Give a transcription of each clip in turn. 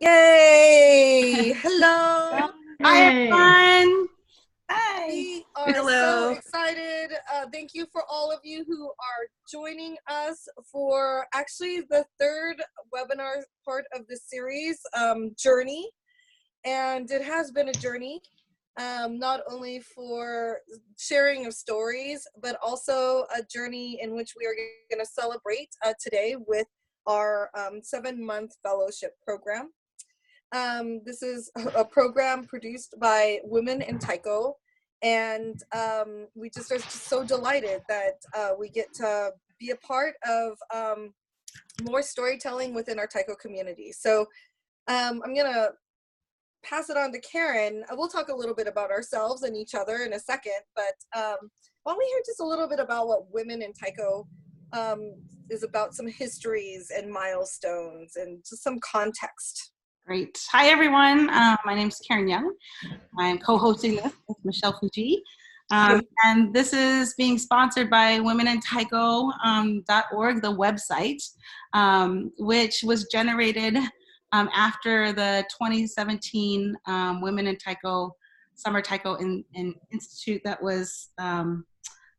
Yay! Hello! Hi, everyone. Hi! We are so excited. Thank you for all of you who are joining us for actually the third webinar part of the series, Journey. And it has been a journey, not only for sharing of stories, but also a journey in which we are going to celebrate today with our 7-month fellowship program. This is a program produced by Women in Taiko, and we just are just so delighted that we get to be a part of more storytelling within our Taiko community. So I'm gonna pass it on to Karen. We'll talk a little bit about ourselves and each other in a second, but why don't we hear just a little bit about what Women in Taiko is about, some histories and milestones and just some context. Great. Hi, everyone. My name is Karen Young. I'm co-hosting this with Michelle Fujii. And this is being sponsored by womenintaiko.org, the website, which was generated after the 2017 Women in Taiko Summer Taiko Institute that was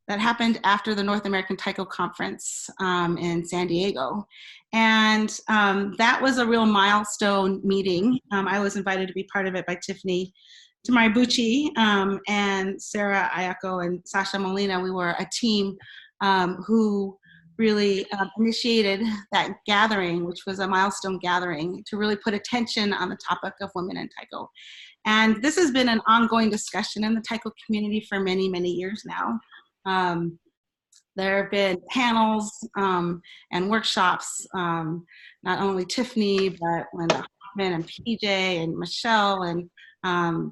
that happened after the North American Taiko Conference in San Diego. And that was a real milestone meeting. I was invited to be part of it by Tiffany Tamaribuchi and Sarah Ayako and Sasha Molina. We were a team who really initiated that gathering, which was a milestone gathering to really put attention on the topic of women in Taiko. And this has been an ongoing discussion in the Taiko community for many, many years now. There have been panels and workshops, not only Tiffany, but Linda Hoffman and PJ and Michelle and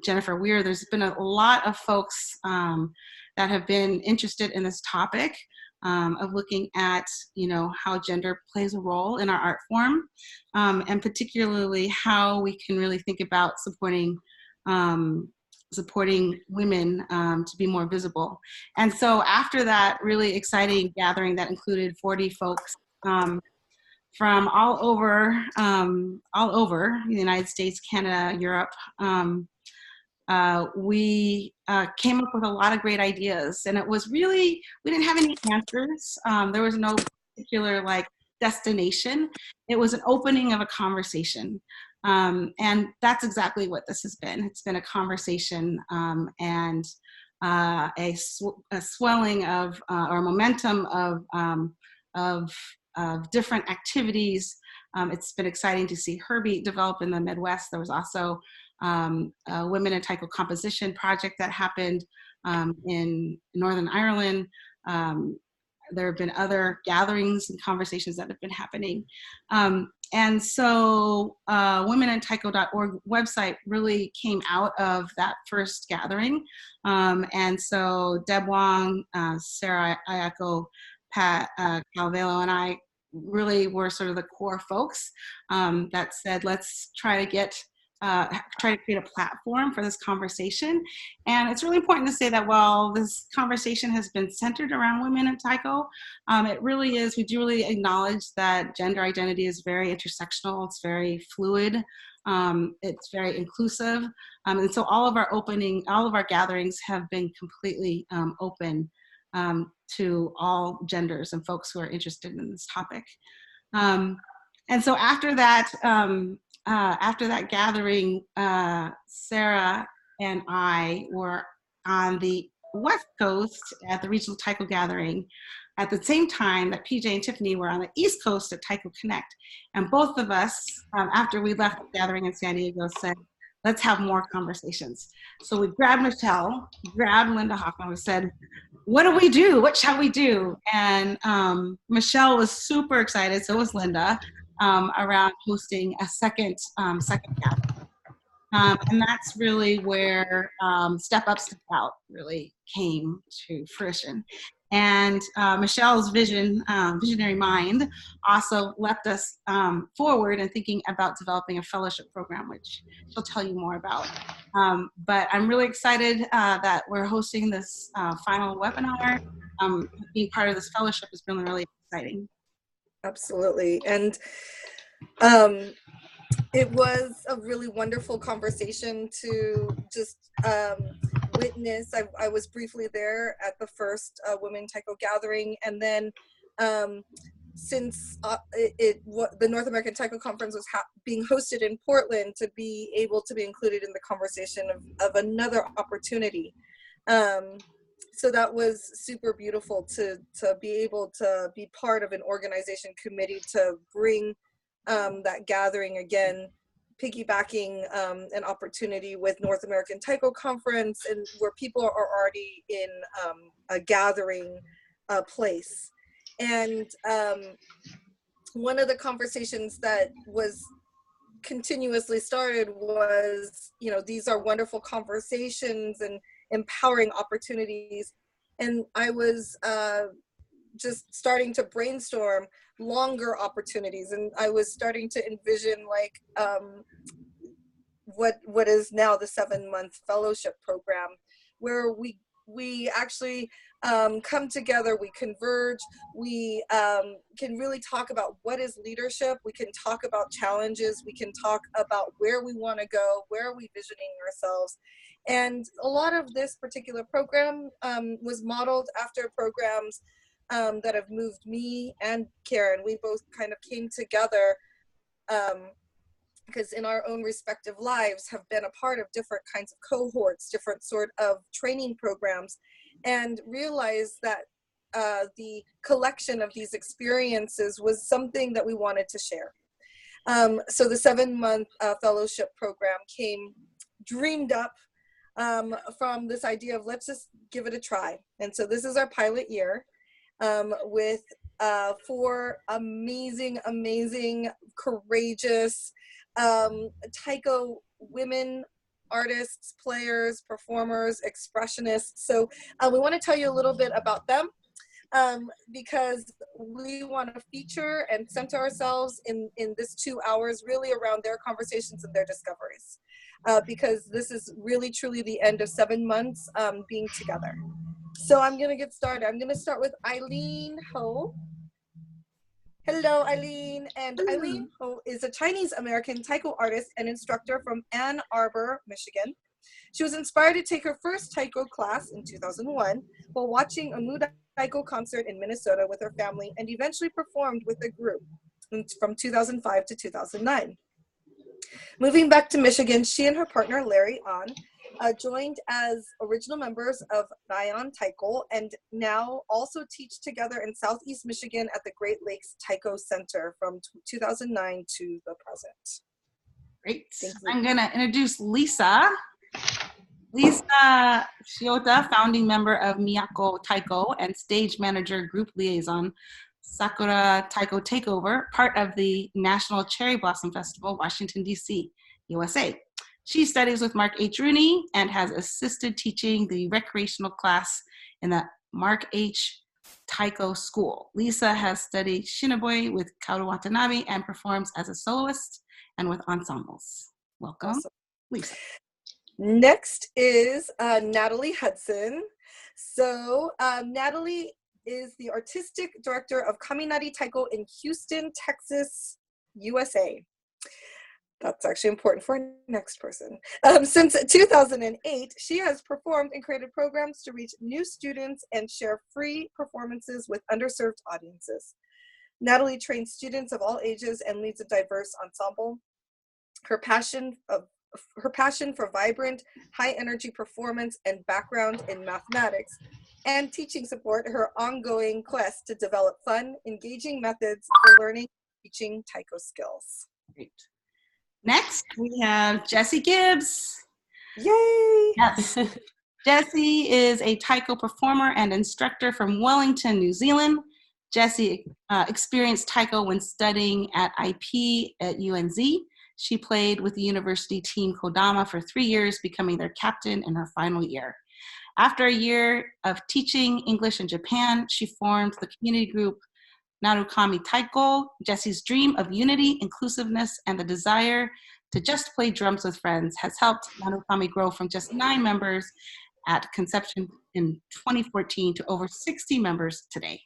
Jennifer Weir. There's been a lot of folks that have been interested in this topic of looking at, how gender plays a role in our art form, and particularly how we can really think about supporting women to be more visible. And so after that really exciting gathering that included 40 folks from all over the United States, Canada, Europe, we came up with a lot of great ideas. And it was really, we didn't have any answers. There was no particular destination. It was an opening of a conversation. And that's exactly what this has been. It's been a conversation and a swelling of or momentum of different activities. It's been exciting to see Heartbeat develop in the Midwest. There was also a Women in Taiko composition project that happened in Northern Ireland. There have been other gatherings and conversations that have been happening. And so womenintaiko.org website really came out of that first gathering. And so Deb Wong, Sarah Ayako, Pat Calvello, and I really were sort of the core folks that said, let's try to create a platform for this conversation. And it's really important to say that while this conversation has been centered around women in Taiko, it really is, we do really acknowledge that gender identity is very intersectional, it's very fluid, it's very inclusive. And so all of our gatherings have been completely open to all genders and folks who are interested in this topic. And so after that gathering, Sarah and I were on the West Coast at the Regional Taiko Gathering at the same time that PJ and Tiffany were on the East Coast at Taiko Connect. And both of us, after we left the gathering in San Diego, said, let's have more conversations. So we grabbed Michelle, grabbed Linda Hoffman, we said, what do we do? What shall we do? And Michelle was super excited, so was Linda, around hosting a second gathering. And that's really where Step Up, Step Out really came to fruition. And Michelle's visionary mind also left us forward in thinking about developing a fellowship program, which she'll tell you more about. But I'm really excited that we're hosting this final webinar. Being part of this fellowship has been really exciting. Absolutely. And It was a really wonderful conversation to just witness. I was briefly there at the first Women Taiko gathering, and then since the North American Taiko Conference was being hosted in Portland, to be able to be included in the conversation of another opportunity. So that was super beautiful to be able to be part of an organization committee to bring that gathering again, piggybacking an opportunity with North American Taiko Conference, and where people are already in a gathering place. And one of the conversations that was continuously started was, you know, these are wonderful conversations and empowering opportunities. And I was just starting to brainstorm longer opportunities, and I was starting to envision like what is now the 7-month fellowship program, where we actually come together, we converge, we can really talk about what is leadership, we can talk about challenges, we can talk about where we want to go, where are we visioning ourselves. And a lot of this particular program was modeled after programs that have moved me and Karen. We both kind of came together because in our own respective lives have been a part of different kinds of cohorts, different sort of training programs, and realized that the collection of these experiences was something that we wanted to share. So the 7-month fellowship program came dreamed up from this idea of let's just give it a try. And so this is our pilot year with 4 amazing, courageous Taiko women, artists, players, performers, expressionists. So we want to tell you a little bit about them because we want to feature and center ourselves in this 2 hours really around their conversations and their discoveries. Because this is really truly the end of 7 months being together. So I'm going to get started. I'm going to start with Eileen Ho. Hello, Eileen. And Eileen Ho is a Chinese-American Taiko artist and instructor from Ann Arbor, Michigan. She was inspired to take her first Taiko class in 2001 while watching a Mu Daiko concert in Minnesota with her family, and eventually performed with a group from 2005 to 2009. Moving back to Michigan, she and her partner, Larry Ahn, joined as original members of Raion Taiko, and now also teach together in Southeast Michigan at the Great Lakes Taiko Center from 2009 to the present. Great. I'm going to introduce Lisa. Lisa Shiota, founding member of Miyako Taiko and stage manager, group liaison, Sakura Taiko Takeover, part of the National Cherry Blossom Festival, Washington, D.C., USA. She studies with Mark H. Rooney and has assisted teaching the recreational class in the Mark H. Taiko School. Lisa has studied Shinoboi with Kaoru Watanabe and performs as a soloist and with ensembles. Welcome, awesome. Lisa. Next is Natalie Hudson. So Natalie is the artistic director of Kaminari Taiko in Houston, Texas, USA. That's actually important for our next person. Since 2008, she has performed and created programs to reach new students and share free performances with underserved audiences. Natalie trains students of all ages and leads a diverse ensemble. Her passion for vibrant, high-energy performance and background in mathematics and teaching support her ongoing quest to develop fun, engaging methods for learning and teaching Taiko skills. Great. Next, we have Jessie Gibbs. Yay! Yes. Jessie is a Taiko performer and instructor from Wellington, New Zealand. Jessie experienced Taiko when studying at IP at UNZ. She played with the university team Kodama for 3 years, becoming their captain in her final year. After a year of teaching English in Japan, she formed the community group Narukami Taiko. Jessie's dream of unity, inclusiveness, and the desire to just play drums with friends has helped Narukami grow from just 9 members at conception in 2014 to over 60 members today.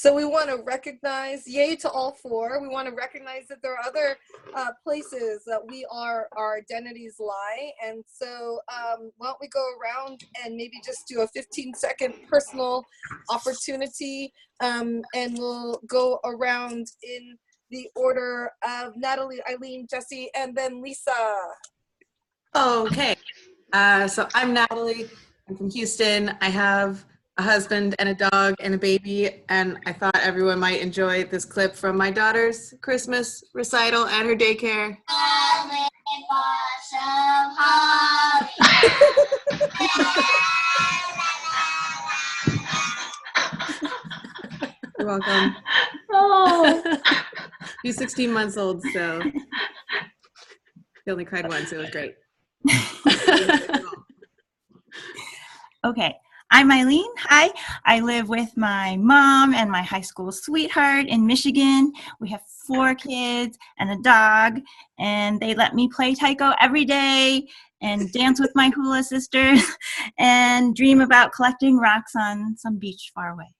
So we want to recognize, yay to all four. We want to recognize that there are other places that our identities lie. And so why don't we go around and maybe just do a 15-second personal opportunity, and we'll go around in the order of Natalie, Eileen, Jessie, and then Lisa. Okay, so I'm Natalie. I'm from Houston. I have a husband and a dog and a baby, and I thought everyone might enjoy this clip from my daughter's Christmas recital at her daycare. You're welcome. Oh. He's 16 months old, so he only cried once. It was great. Okay, I'm Eileen. Hi, I live with my mom and my high school sweetheart in Michigan. We have 4 kids and a dog, and they let me play taiko every day and dance with my hula sisters and dream about collecting rocks on some beach far away.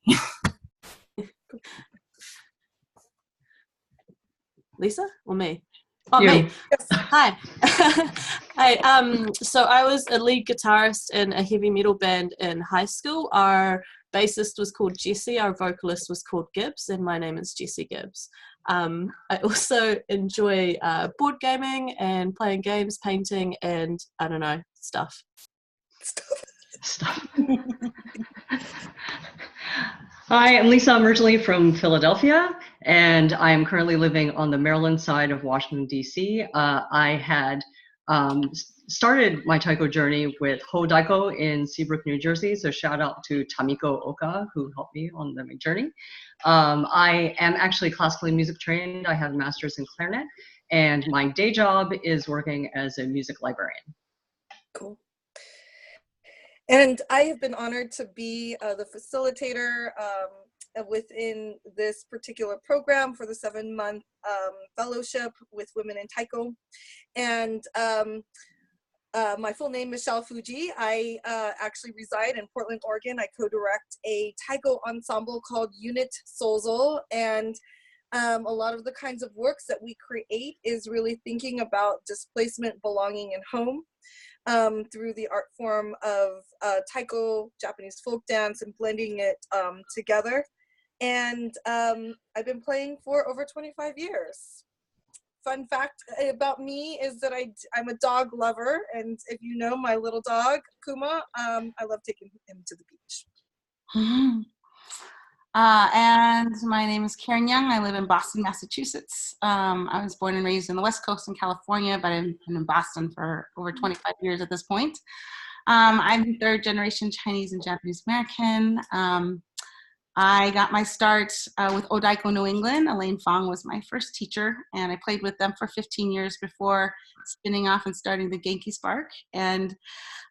Lisa or me? Oh, You. me. Hi. Hi. So I was a lead guitarist in a heavy metal band in high school. Our bassist was called Jessie, our vocalist was called Gibbs, and my name is Jessie Gibbs. I also enjoy board gaming and playing games, painting, and I don't know, stuff. Hi, I'm Lisa. I'm originally from Philadelphia, and I am currently living on the Maryland side of Washington, D.C. I had started my taiko journey with Mu Daiko in Seabrook, New Jersey, so shout out to Tamiko Oka, who helped me on the journey. I am actually classically music trained. I have a master's in clarinet, and my day job is working as a music librarian. Cool. And I have been honored to be the facilitator within this particular program for the 7-month fellowship with women in taiko. And my full name is Michelle Fujii. I actually reside in Portland, Oregon. I co-direct a taiko ensemble called Unit Soulzo, and a lot of the kinds of works that we create is really thinking about displacement, belonging, and home. Through the art form of taiko, Japanese folk dance, and blending it together. And I've been playing for over 25 years. Fun fact about me is that I'm a dog lover, and if you know my little dog, Kuma, I love taking him to the beach. Mm-hmm. And my name is Karen Young. I live in Boston, Massachusetts. I was born and raised in the West Coast in California, but I've been in Boston for over 25 years at this point. I'm 3rd generation Chinese and Japanese American. I got my start with Daiko New England. Elaine Fong was my first teacher, and I played with them for 15 years before spinning off and starting the Genki Spark. And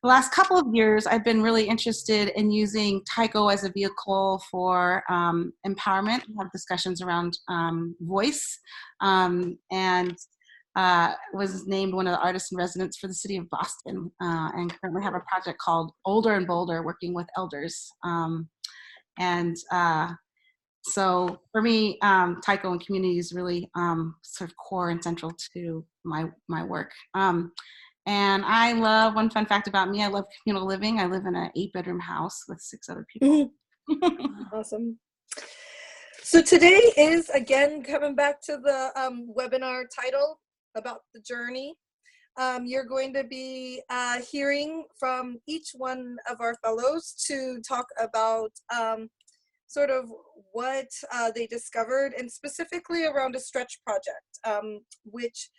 the last couple of years, I've been really interested in using taiko as a vehicle for empowerment. We have discussions around voice, and was named one of the artists in residence for the city of Boston, and currently have a project called Older and Bolder, working with elders. So for me, taiko and community is really sort of core and central to my work. And I love, one fun fact about me, I love communal living. I live in an 8-bedroom house with 6 other people. Awesome. So today is, again, coming back to the webinar title about the journey. You're going to be hearing from each one of our fellows to talk about sort of what they discovered, and specifically around a stretch project, which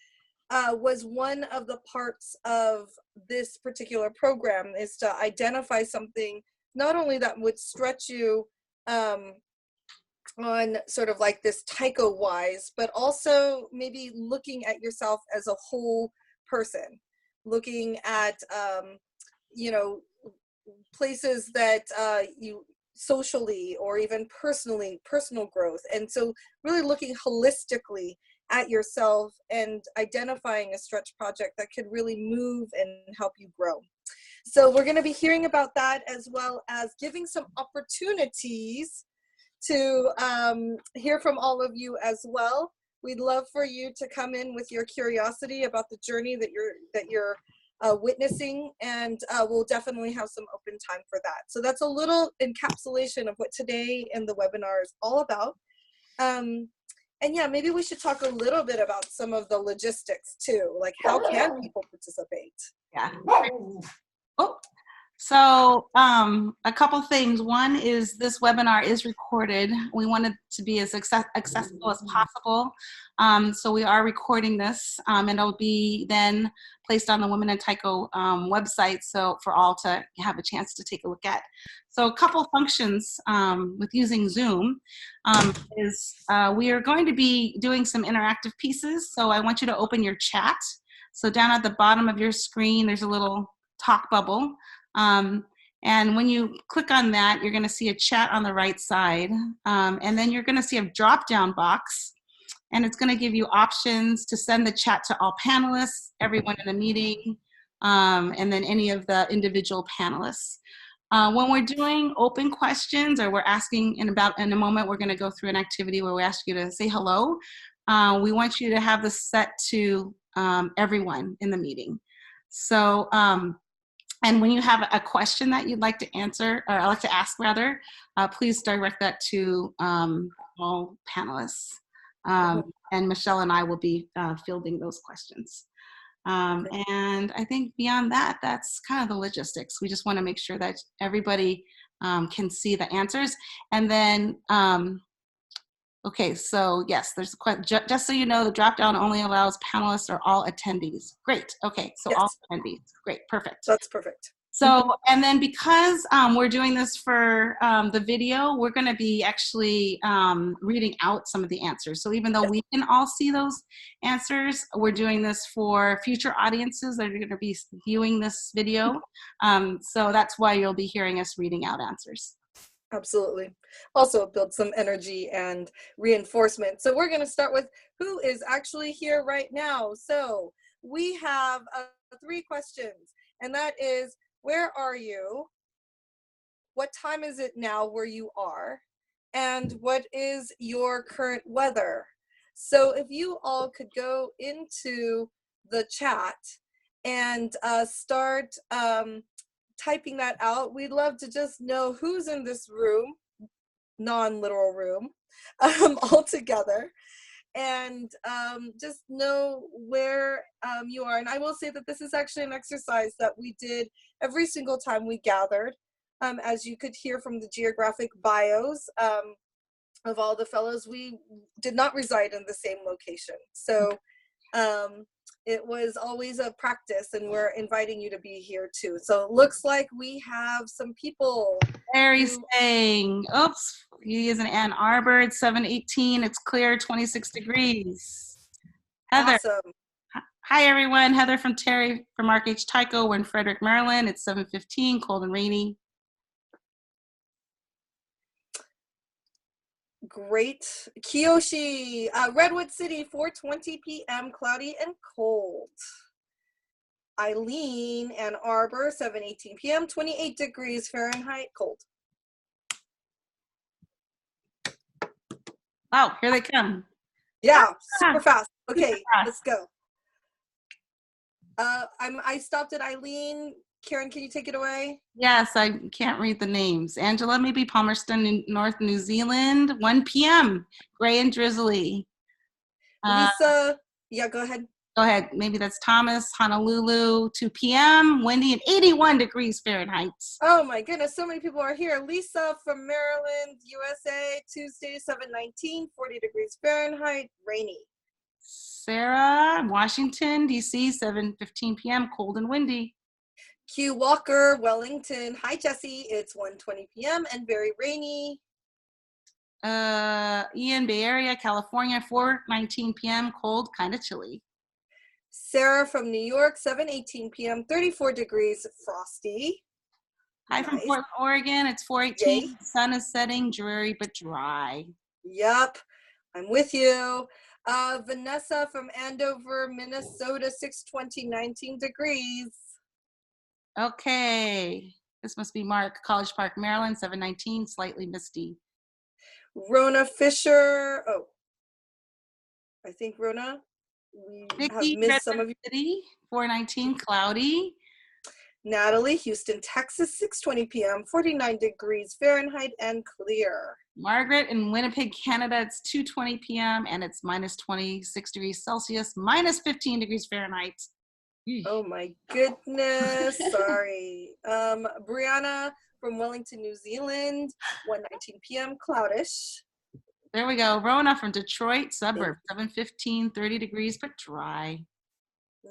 was one of the parts of this particular program, is to identify something not only that would stretch you on sort of like this taiko wise, but also maybe looking at yourself as a whole person, looking at you know, places that you socially or even personally, personal growth. And so really looking holistically at yourself and identifying a stretch project that could really move and help you grow. So we're going to be hearing about that, as well as giving some opportunities to hear from all of you as well. We'd love for you to come in with your curiosity about the journey that you're witnessing, and we'll definitely have some open time for that. So that's a little encapsulation of what today in the webinar is all about. And yeah, maybe we should talk a little bit about some of the logistics too, like how can people participate? Yeah. Oh. So a couple things. One is this webinar is recorded. We want it to be as accessible as possible. So we are recording this, and it'll be then placed on the Women in Taiko website, so for all to have a chance to take a look at. So a couple functions with using Zoom is we are going to be doing some interactive pieces. So I want you to open your chat. So down at the bottom of your screen, there's a little talk bubble. And when you click on that, you're going to see a chat on the right side. And then you're going to see a drop-down box. And it's going to give you options to send the chat to all panelists, everyone in the meeting, and then any of the individual panelists. When we're doing open questions, or we're asking in a moment, we're going to go through an activity where we ask you to say hello. We want you to have this set to everyone in the meeting. So, and when you have a question that you'd like to answer, or I'd like to ask rather, please direct that to all panelists. And Michelle and I will be fielding those questions. And I think beyond that, that's kind of the logistics. We just want to make sure that everybody can see the answers. And then, okay, so yes, there's a question. Just so you know, the drop-down only allows panelists or all attendees. Great, okay, so yes. All attendees, great, perfect. That's perfect. So, and then because we're doing this for the video, we're gonna be actually reading out some of the answers. So even though we can all see those answers, we're doing this for future audiences that are gonna be viewing this video. So that's why you'll be hearing us reading out answers. Absolutely. Also build some energy and reinforcement. So we're going to start with who is actually here right now. So we have 3 questions, and that is, where are you? What time is it now where you are? And what is your current weather? So if you all could go into the chat and start typing that out. We'd love to just know who's in this room, non-literal room, all together, and just know where you are. And I will say that this is actually an exercise that we did every single time we gathered. As you could hear from the geographic bios of all the fellows, we did not reside in the same location. So it was always a practice, and we're inviting you to be here too. So it looks like we have some people. Mary's saying, oops, he is in Ann Arbor. It's 7:18. It's clear, 26 degrees. Heather. Awesome. Hi, everyone. Heather from Terry from RH Taiko. We're in Frederick, Maryland. It's 7:15, cold and rainy. Great. Kiyoshi, Redwood City, 4:20 p.m., cloudy and cold. Eileen, Ann Arbor, 7:18 p.m., 28 degrees Fahrenheit, cold. Wow, here they come. Yeah, super fast. Okay, let's go. I stopped at Eileen. Karen, can you take it away? Yes, I can't read the names. Angela, maybe Palmerston, North New Zealand, 1 p.m., gray and drizzly. Lisa, yeah, go ahead. Go ahead. Maybe that's Thomas, Honolulu, 2 p.m., windy and 81 degrees Fahrenheit. Oh my goodness, so many people are here. Lisa from Maryland, USA, Tuesday, 7:19, 40 degrees Fahrenheit, rainy. Sarah, Washington, D.C., 7:15 p.m., cold and windy. Q Walker, Wellington. Hi, Jessie. It's 1:20 p.m. and very rainy. Ian, Bay Area, California, 4:19 p.m., cold, kind of chilly. Sarah from New York, 7:18 p.m., 34 degrees, frosty. Hi, nice. From Portland, Oregon. It's 4:18. Sun is setting, dreary but dry. Yep, I'm with you. Vanessa from Andover, Minnesota, 6:20, 19 degrees. Okay, this must be Mark, College Park, Maryland, 7:19, slightly misty. Rona Fisher. Oh, I think Rona, we have Vicky, missed some of you. City, 419, cloudy. Natalie, Houston, Texas, 6:20 p.m., 49 degrees Fahrenheit and clear. Margaret in Winnipeg, Canada, it's 2:20 p.m. and it's minus 26 degrees Celsius, minus 15 degrees Fahrenheit. Oh my goodness, sorry. Brianna from Wellington, New Zealand, 1:19 p.m., cloudish. There we go. Rona from Detroit, suburb, 7:15, 30 degrees, but dry.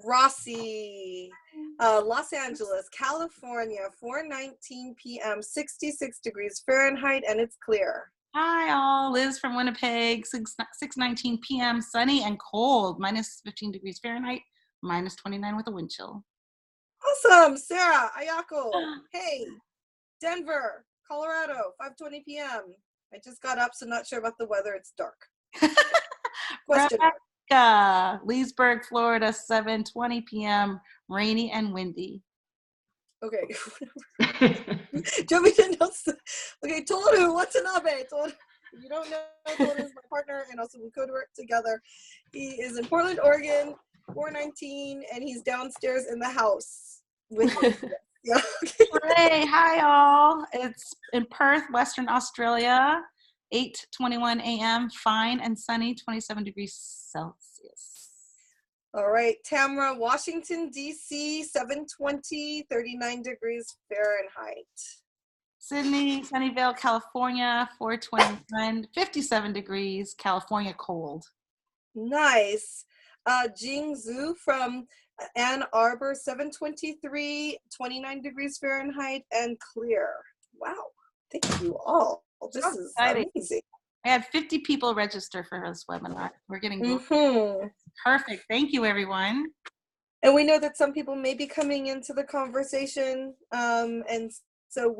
Rossi, Los Angeles, California, 4:19 p.m., 66 degrees Fahrenheit, and it's clear. Hi all, Liz from Winnipeg, 6:19 p.m., sunny and cold, minus 15 degrees Fahrenheit, minus 29 with a wind chill. Awesome, Sarah, Ayako, hey, Denver, Colorado, 5:20 p.m. I just got up, so not sure about the weather, it's dark. Question. Leesburg, Florida, 7:20 p.m., rainy and windy. Okay. Do you want me to know? Okay, Toru, what's an abe? Toru, if you don't know, Toru is my partner, and also we co-work together. He is in Portland, Oregon, 419, and he's downstairs in the house with me. Yeah. Hey, hi all. It's in Perth, Western Australia, 8:21 a.m., fine and sunny, 27 degrees Celsius. All right, Tamara, Washington, D.C., 7:20, 39 degrees Fahrenheit. Sydney, Sunnyvale, California, 4:21, 57 degrees, California cold. Nice. Jing Zhu from Ann Arbor, 7:23, 29 degrees Fahrenheit and clear. Wow, thank you all. This is exciting. Amazing. I had 50 people register for this webinar. We're getting perfect. Thank you, everyone. And we know that some people may be coming into the conversation, and so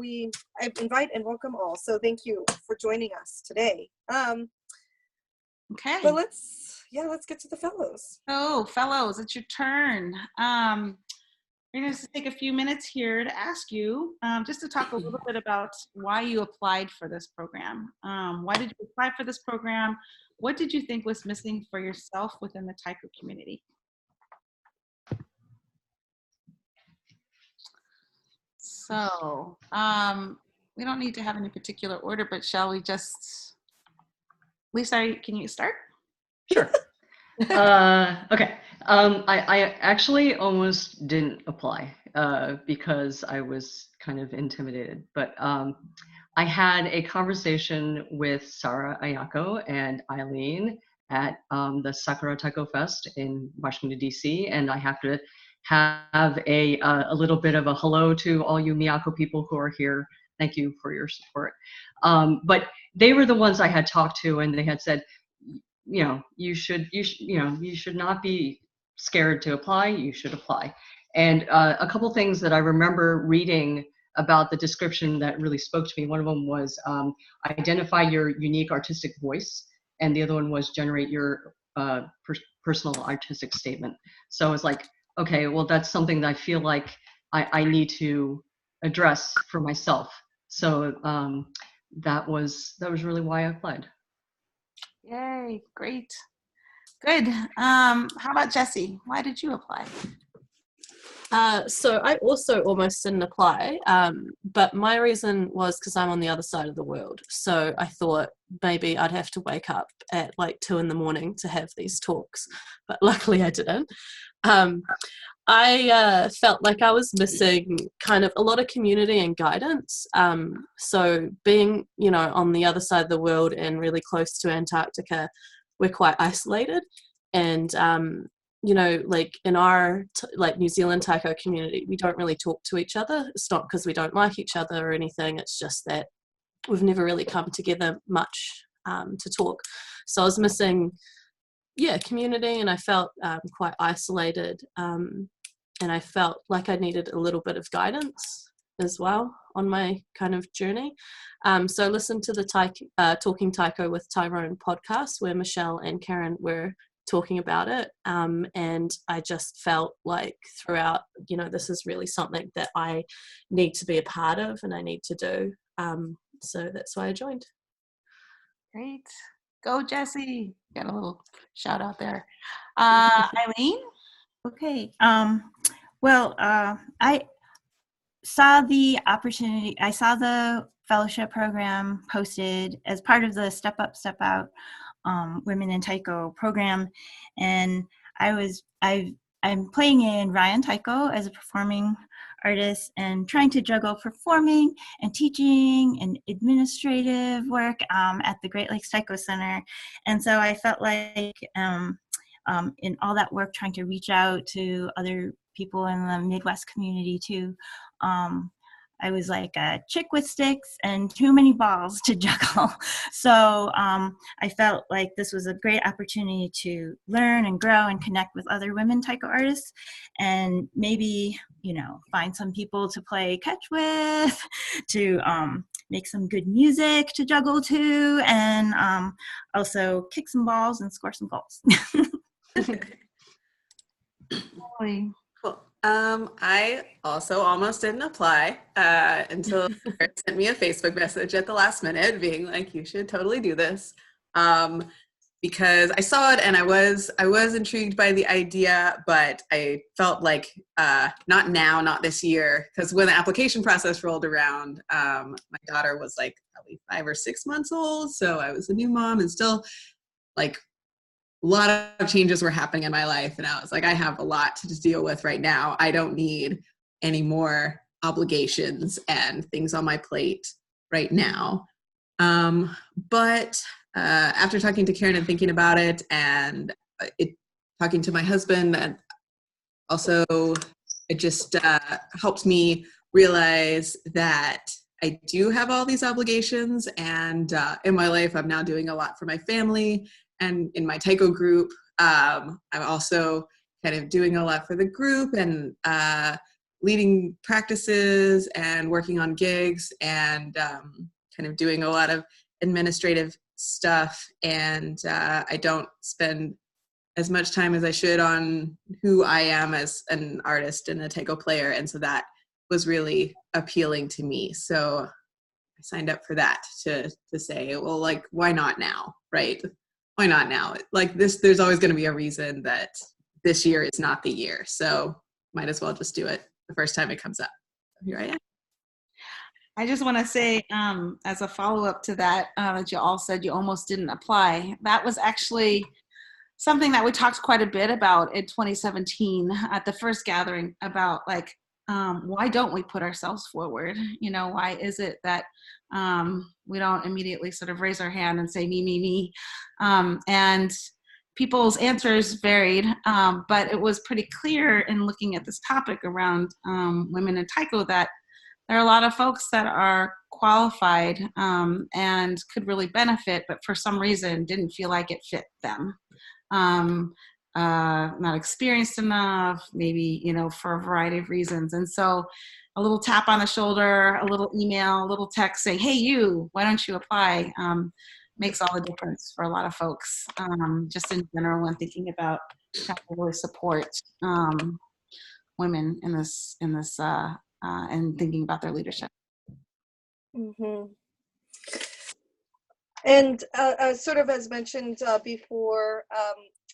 I invite and welcome all. So thank you for joining us today. Okay. But let's get to the fellows. Oh, fellows, it's your turn. We're going to take a few minutes here to ask you just to talk a little bit about why you applied for this program. Why did you apply for this program? What did you think was missing for yourself within the Taiko community? So we don't need to have any particular order, but shall we just, Lisa, can you start? Sure. Okay. I actually almost didn't apply because I was kind of intimidated. But I had a conversation with Sarah Ayako and Eileen at the Sakura Taiko Fest in Washington, D.C. And I have to have a little bit of a hello to all you Miyako people who are here. Thank you for your support. But they were the ones I had talked to, and they had said, you should not be scared to apply. You should apply. And a couple things that I remember reading about the description that really spoke to me. One of them was identify your unique artistic voice, and the other one was generate your personal artistic statement. So it's like, okay, well, that's something that I feel like I need to address for myself. So that was really why I applied. Yay, great. Good. How about Jessie? Why did you apply? So I also almost didn't apply, but my reason was because I'm on the other side of the world. So I thought maybe I'd have to wake up at like 2 a.m. to have these talks, but luckily I didn't. I felt like I was missing kind of a lot of community and guidance. So being, on the other side of the world and really close to Antarctica, we're quite isolated. And, like in our New Zealand Taiko community, we don't really talk to each other. It's not because we don't like each other or anything. It's just that we've never really come together much to talk. So I was missing community, and I felt quite isolated, and I felt like I needed a little bit of guidance as well on my kind of journey. So I listened to the Talking Taiko with Tyrone podcast where Michelle and Karen were talking about it, and I just felt like throughout, this is really something that I need to be a part of and I need to do. So that's why I joined. Great. Go, Jessie. Got a little shout out there. Eileen? Okay. Well, I saw the opportunity. I saw the fellowship program posted as part of the Step Up, Step Out Women in Taiko program, and I'm playing in Raion Taiko as a performing artist and trying to juggle performing and teaching and administrative work at the Great Lakes Taiko Center. And so I felt like in all that work trying to reach out to other people in the Midwest community too, I was like a chick with sticks and too many balls to juggle. So I felt like this was a great opportunity to learn and grow and connect with other women taiko artists, and maybe, you know, find some people to play catch with, to make some good music to juggle to, and also kick some balls and score some goals. Cool. I also almost didn't apply until Kurt sent me a Facebook message at the last minute being like, you should totally do this. Because I saw it and I was intrigued by the idea, but I felt like not now, not this year, because when the application process rolled around, my daughter was like probably 5 or 6 months old, so I was a new mom and still like a lot of changes were happening in my life, and I was like, I have a lot to deal with right now. I don't need any more obligations and things on my plate right now. But after talking to Karen and thinking about it, and talking to my husband, and also it just helped me realize that I do have all these obligations, and in my life, I'm now doing a lot for my family. And in my Taiko group, I'm also kind of doing a lot for the group and leading practices and working on gigs and kind of doing a lot of administrative stuff. And I don't spend as much time as I should on who I am as an artist and a Taiko player. And so that was really appealing to me. So I signed up for that to say, well, like, why not now, right? Why not now? Like this, there's always going to be a reason that this year is not the year. So might as well just do it the first time it comes up. Here I am. I just want to say, as a follow-up to that, that you all said you almost didn't apply. That was actually something that we talked quite a bit about in 2017 at the first gathering about, like, why don't we put ourselves forward? You know, why is it that we don't immediately sort of raise our hand and say, me. And people's answers varied, but it was pretty clear in looking at this topic around women in Taiko that there are a lot of folks that are qualified and could really benefit, but for some reason didn't feel like it fit them. Not experienced enough, maybe, you know, for a variety of reasons. And so a little tap on the shoulder, a little email, a little text saying, hey, you, why don't you apply? Makes all the difference for a lot of folks, just in general when thinking about how to really support women in this and thinking about their leadership. Mm-hmm. And sort of as mentioned before,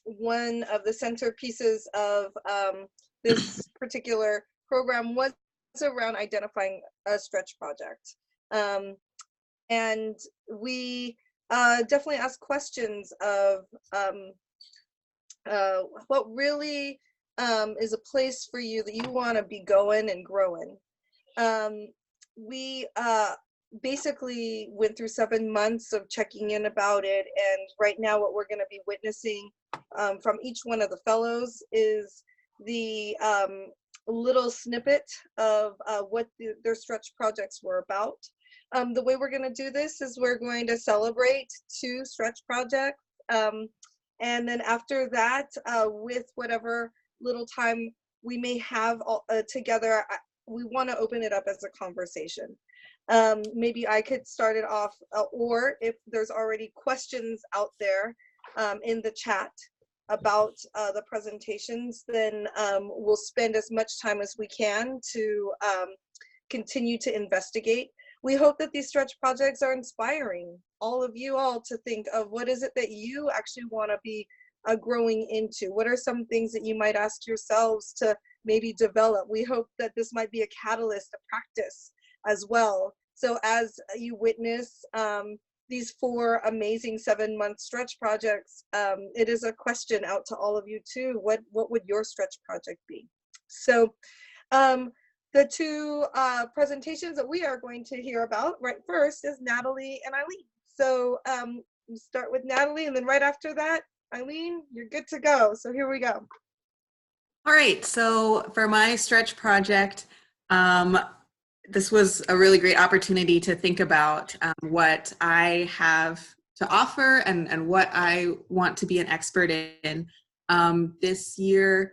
one of the centerpieces of this particular program was around identifying a stretch project. And we definitely asked questions of what really is a place for you that you want to be going and growing. We basically went through 7 months of checking in about it, and right now what we're going to be witnessing from each one of the fellows is the little snippet of what their stretch projects were about. The way we're going to do this is we're going to celebrate 2 stretch projects, and then after that, with whatever little time we may have together, we want to open it up as a conversation. Maybe I could start it off, or if there's already questions out there in the chat about the presentations, then we'll spend as much time as we can to continue to investigate. we hope that these stretch projects are inspiring all of you all to think of what is it that you actually want to be growing into. What are some things that you might ask yourselves to maybe develop? We hope that this might be a catalyst, a practice as well. So as you witness these 4 amazing 7-month stretch projects, it is a question out to all of you too. What would your stretch project be? So the 2 presentations that we are going to hear about right first is Natalie and Eileen. So we'll start with Natalie, and then right after that, Eileen, you're good to go. So here we go. All right, so for my stretch project, this was a really great opportunity to think about what I have to offer and what I want to be an expert in. This year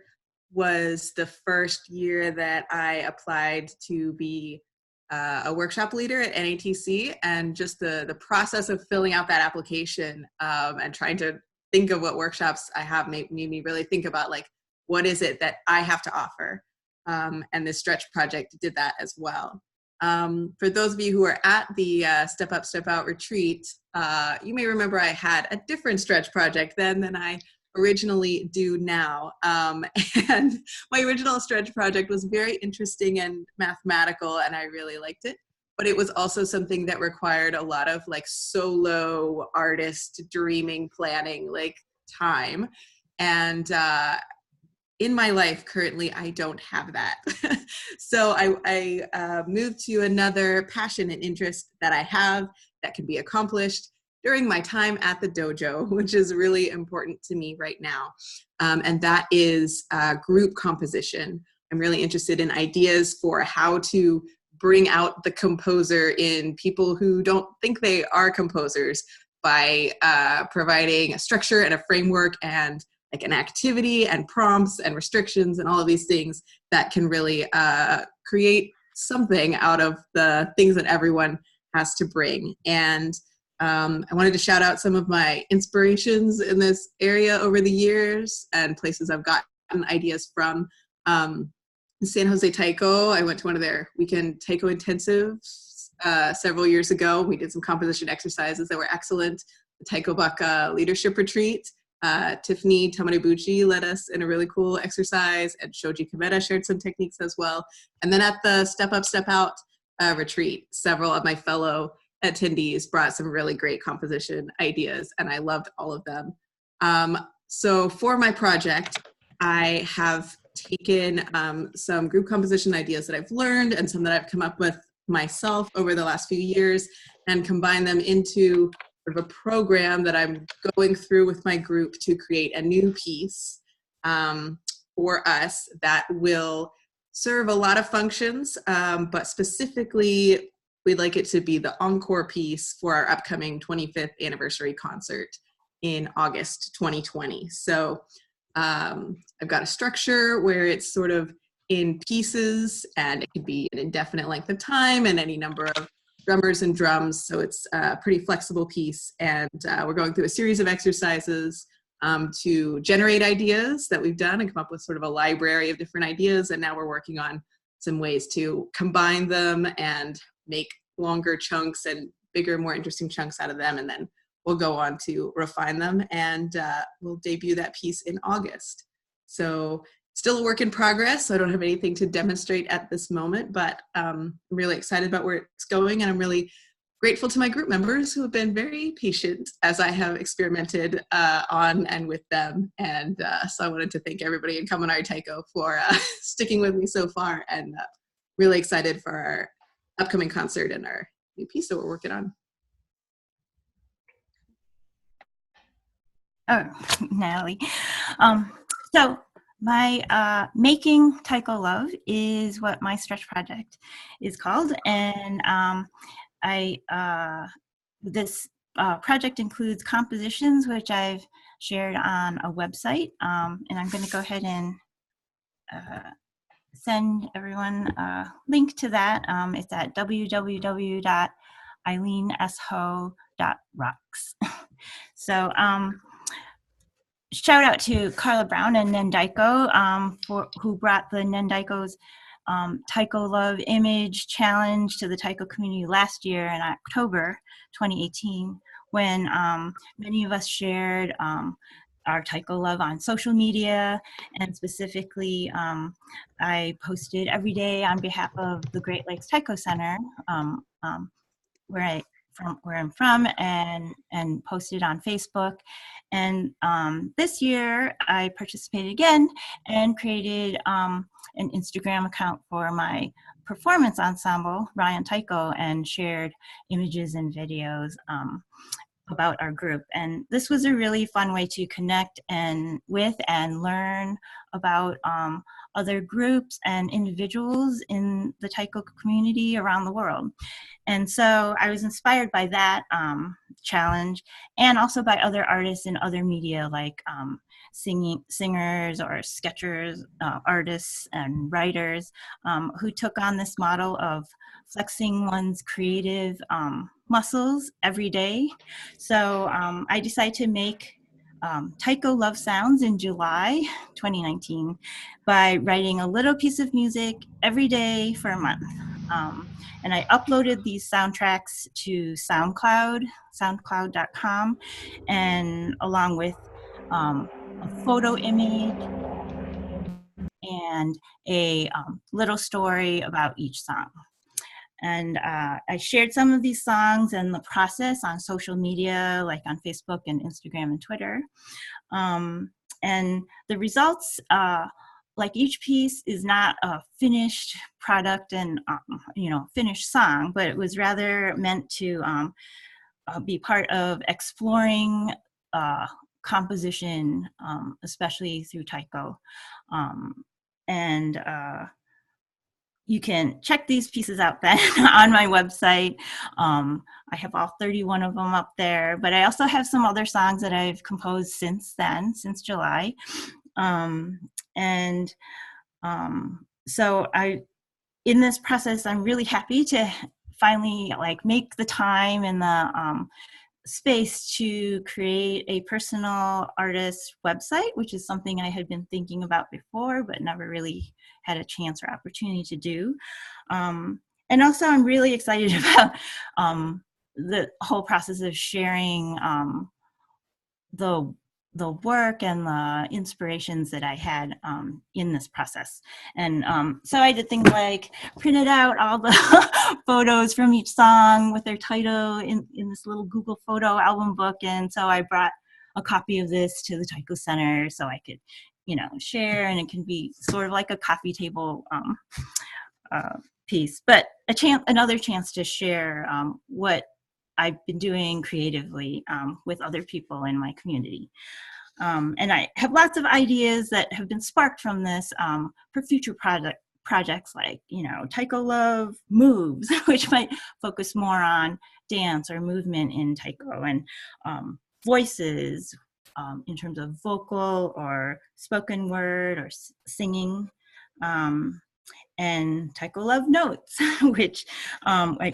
was the first year that I applied to be a workshop leader at NATC, and just the process of filling out that application and trying to think of what workshops I have made me really think about, like, what is it that I have to offer? And this stretch project did that as well. For those of you who are at the Step Up, Step Out retreat, you may remember I had a different stretch project then than I originally do now. And my original stretch project was very interesting and mathematical, and I really liked it. But it was also something that required a lot of like solo artist dreaming, planning, like time. And in my life currently, I don't have that. So I moved to another passion and interest that I have that can be accomplished during my time at the dojo, which is really important to me right now. And that is group composition. I'm really interested in ideas for how to bring out the composer in people who don't think they are composers by providing a structure and a framework and like an activity and prompts and restrictions and all of these things that can really create something out of the things that everyone has to bring. And I wanted to shout out some of my inspirations in this area over the years and places I've gotten ideas from. San Jose Taiko, I went to one of their weekend Taiko intensives several years ago. We did some composition exercises that were excellent. The Taiko Baka leadership retreat, Tiffany Tamaribuchi led us in a really cool exercise, and Shoji Kameda shared some techniques as well. And then at the Step Up, Step Out retreat, several of my fellow attendees brought some really great composition ideas, and I loved all of them. So for my project, I have taken some group composition ideas that I've learned and some that I've come up with myself over the last few years and combined them into sort of a program that I'm going through with my group to create a new piece for us that will serve a lot of functions, but specifically we'd like it to be the encore piece for our upcoming 25th anniversary concert in August 2020. So I've got a structure where it's sort of in pieces, and it could be an indefinite length of time and any number of drummers and drums. So it's a pretty flexible piece. And we're going through a series of exercises to generate ideas that we've done and come up with sort of a library of different ideas. And now we're working on some ways to combine them and make longer chunks and bigger, more interesting chunks out of them. And then we'll go on to refine them, and we'll debut that piece in August. So still a work in progress, so I don't have anything to demonstrate at this moment, but I'm really excited about where it's going, and I'm really grateful to my group members who have been very patient as I have experimented on and with them. And so I wanted to thank everybody in Kaminari Taiko for sticking with me so far, and really excited for our upcoming concert and our new piece that we're working on. Oh, Natalie. So my Making Taiko Love is what my stretch project is called. And this project includes compositions, which I've shared on a website. And I'm going to go ahead and send everyone a link to that. It's at www.eileenho.rocks. So shout out to Carla Brown and Nendaiko who brought the Nendaikos Taiko Love Image Challenge to the Taiko community last year in October 2018, when many of us shared our Taiko love on social media, and specifically I posted every day on behalf of the Great Lakes Taiko Center, where I'm from, and posted on Facebook. And this year I participated again and created an Instagram account for my performance ensemble, Raion Taiko, and shared images and videos about our group. And this was a really fun way to connect with and learn about other groups and individuals in the Taiko community around the world. And so I was inspired by that challenge, and also by other artists in other media, like singers or sketchers, artists and writers who took on this model of flexing one's creative muscles every day. So I decided to make Taiko Love Sounds in July 2019 by writing a little piece of music every day for a month. And I uploaded these soundtracks to SoundCloud, soundcloud.com, and along with a photo image and a little story about each song. And I shared some of these songs and the process on social media, like on Facebook and Instagram and Twitter. And the results, like each piece is not a finished product and finished song, but it was rather meant to be part of exploring composition, especially through Taiko. You can check these pieces out then on my website. I have all 31 of them up there, but I also have some other songs that I've composed since then, since July. So in this process, I'm really happy to finally make the time and the space to create a personal artist website, which is something I had been thinking about before, but never really had a chance or opportunity to do. And also I'm really excited about the whole process of sharing the work and the inspirations that I had in this process. And so I did things like printed out all the photos from each song with their title in this little Google photo album book. And so I brought a copy of this to the Taiko Center so I could, share, and it can be sort of like a coffee table piece, but another chance to share what I've been doing creatively with other people in my community. And I have lots of ideas that have been sparked from this for future projects like, Taiko Love Moves, which might focus more on dance or movement in Taiko, and voices in terms of vocal or spoken word or singing. And Taiko Love Notes, which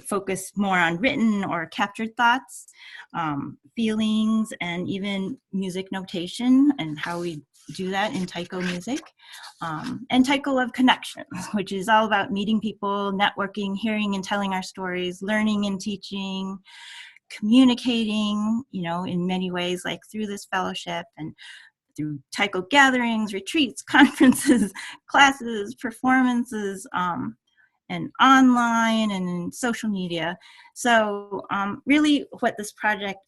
focus more on written or captured thoughts, feelings, and even music notation and how we do that in Taiko music. And Taiko Love Connections, which is all about meeting people, networking, hearing and telling our stories, learning and teaching, communicating, in many ways, like through this fellowship and through Taiko gatherings, retreats, conferences, classes, performances, and online and in social media. So really what this project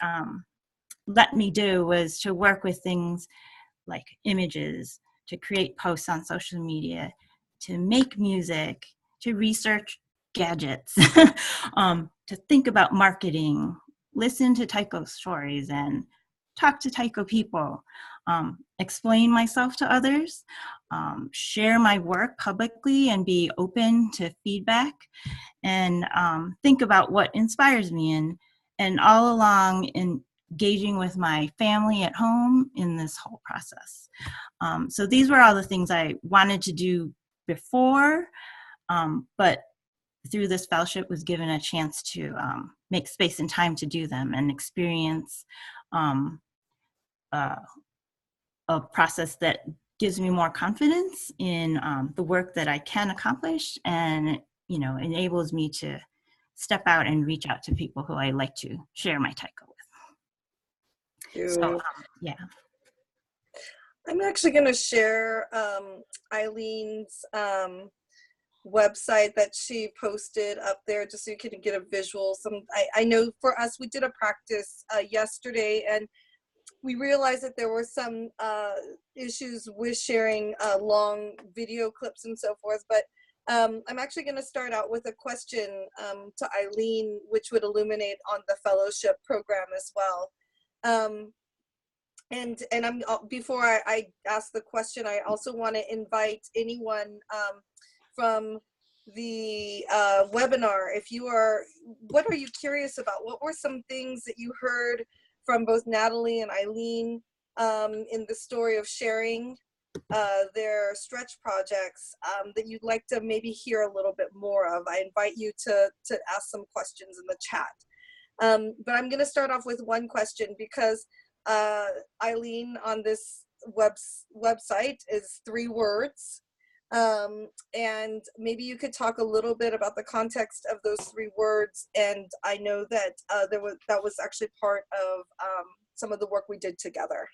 let me do was to work with things like images, to create posts on social media, to make music, to research gadgets, to think about marketing, listen to Taiko stories, and talk to Taiko people, explain myself to others, share my work publicly and be open to feedback, and think about what inspires me, and all along engaging with my family at home in this whole process. So these were all the things I wanted to do before, but through this fellowship was given a chance to make space and time to do them and experience a process that gives me more confidence in the work that I can accomplish, and enables me to step out and reach out to people who I like to share my taiko with. So yeah. I'm actually going to share Eileen's website that she posted up there, just so you can get a visual. I know for us, we did a practice yesterday, and we realized that there were some issues with sharing long video clips and so forth, but I'm actually going to start out with a question to Eileen, which would illuminate on the fellowship program as well. And before I ask the question, I also want to invite anyone from the webinar. What are you curious about? What were some things that you heard from both Natalie and Eileen in the story of sharing their stretch projects that you'd like to maybe hear a little bit more of? I invite you to ask some questions in the chat. But I'm going to start off with one question, because Eileen on this website is 3 words. And maybe you could talk a little bit about the context of those 3 words. And I know that that was actually part of some of the work we did together.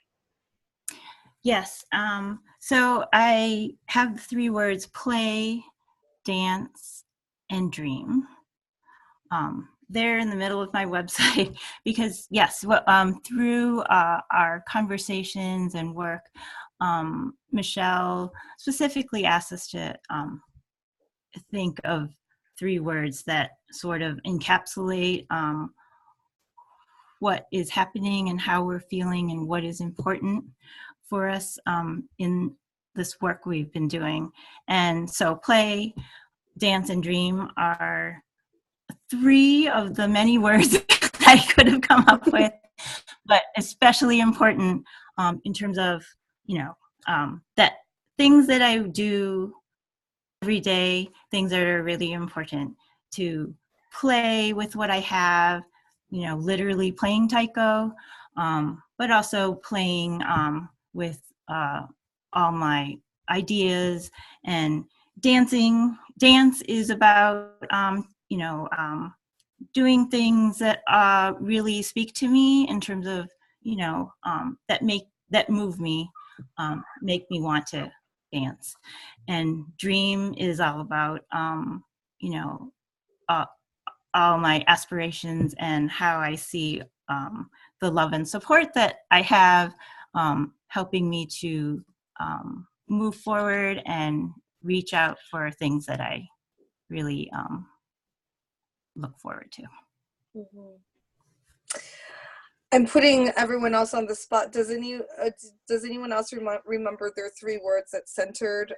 Yes. So I have 3 words: play, dance, and dream. They're in the middle of my website because, yes, through our conversations and work, Michelle specifically asked us to think of 3 words that sort of encapsulate what is happening and how we're feeling and what is important for us in this work we've been doing. And so play, dance, and dream are 3 of the many words I could have come up with, but especially important in terms of, that things that I do every day, things that are really important: to play with what I have, literally playing taiko, but also playing with all my ideas, and dancing. Dance is about, doing things that really speak to me in terms of, that move me, make me want to dance. And dream is all about, all my aspirations and how I see the love and support that I have, helping me to move forward and reach out for things that I really look forward to. Mm-hmm. I'm putting everyone else on the spot. Does anyone else remember their 3 words that centered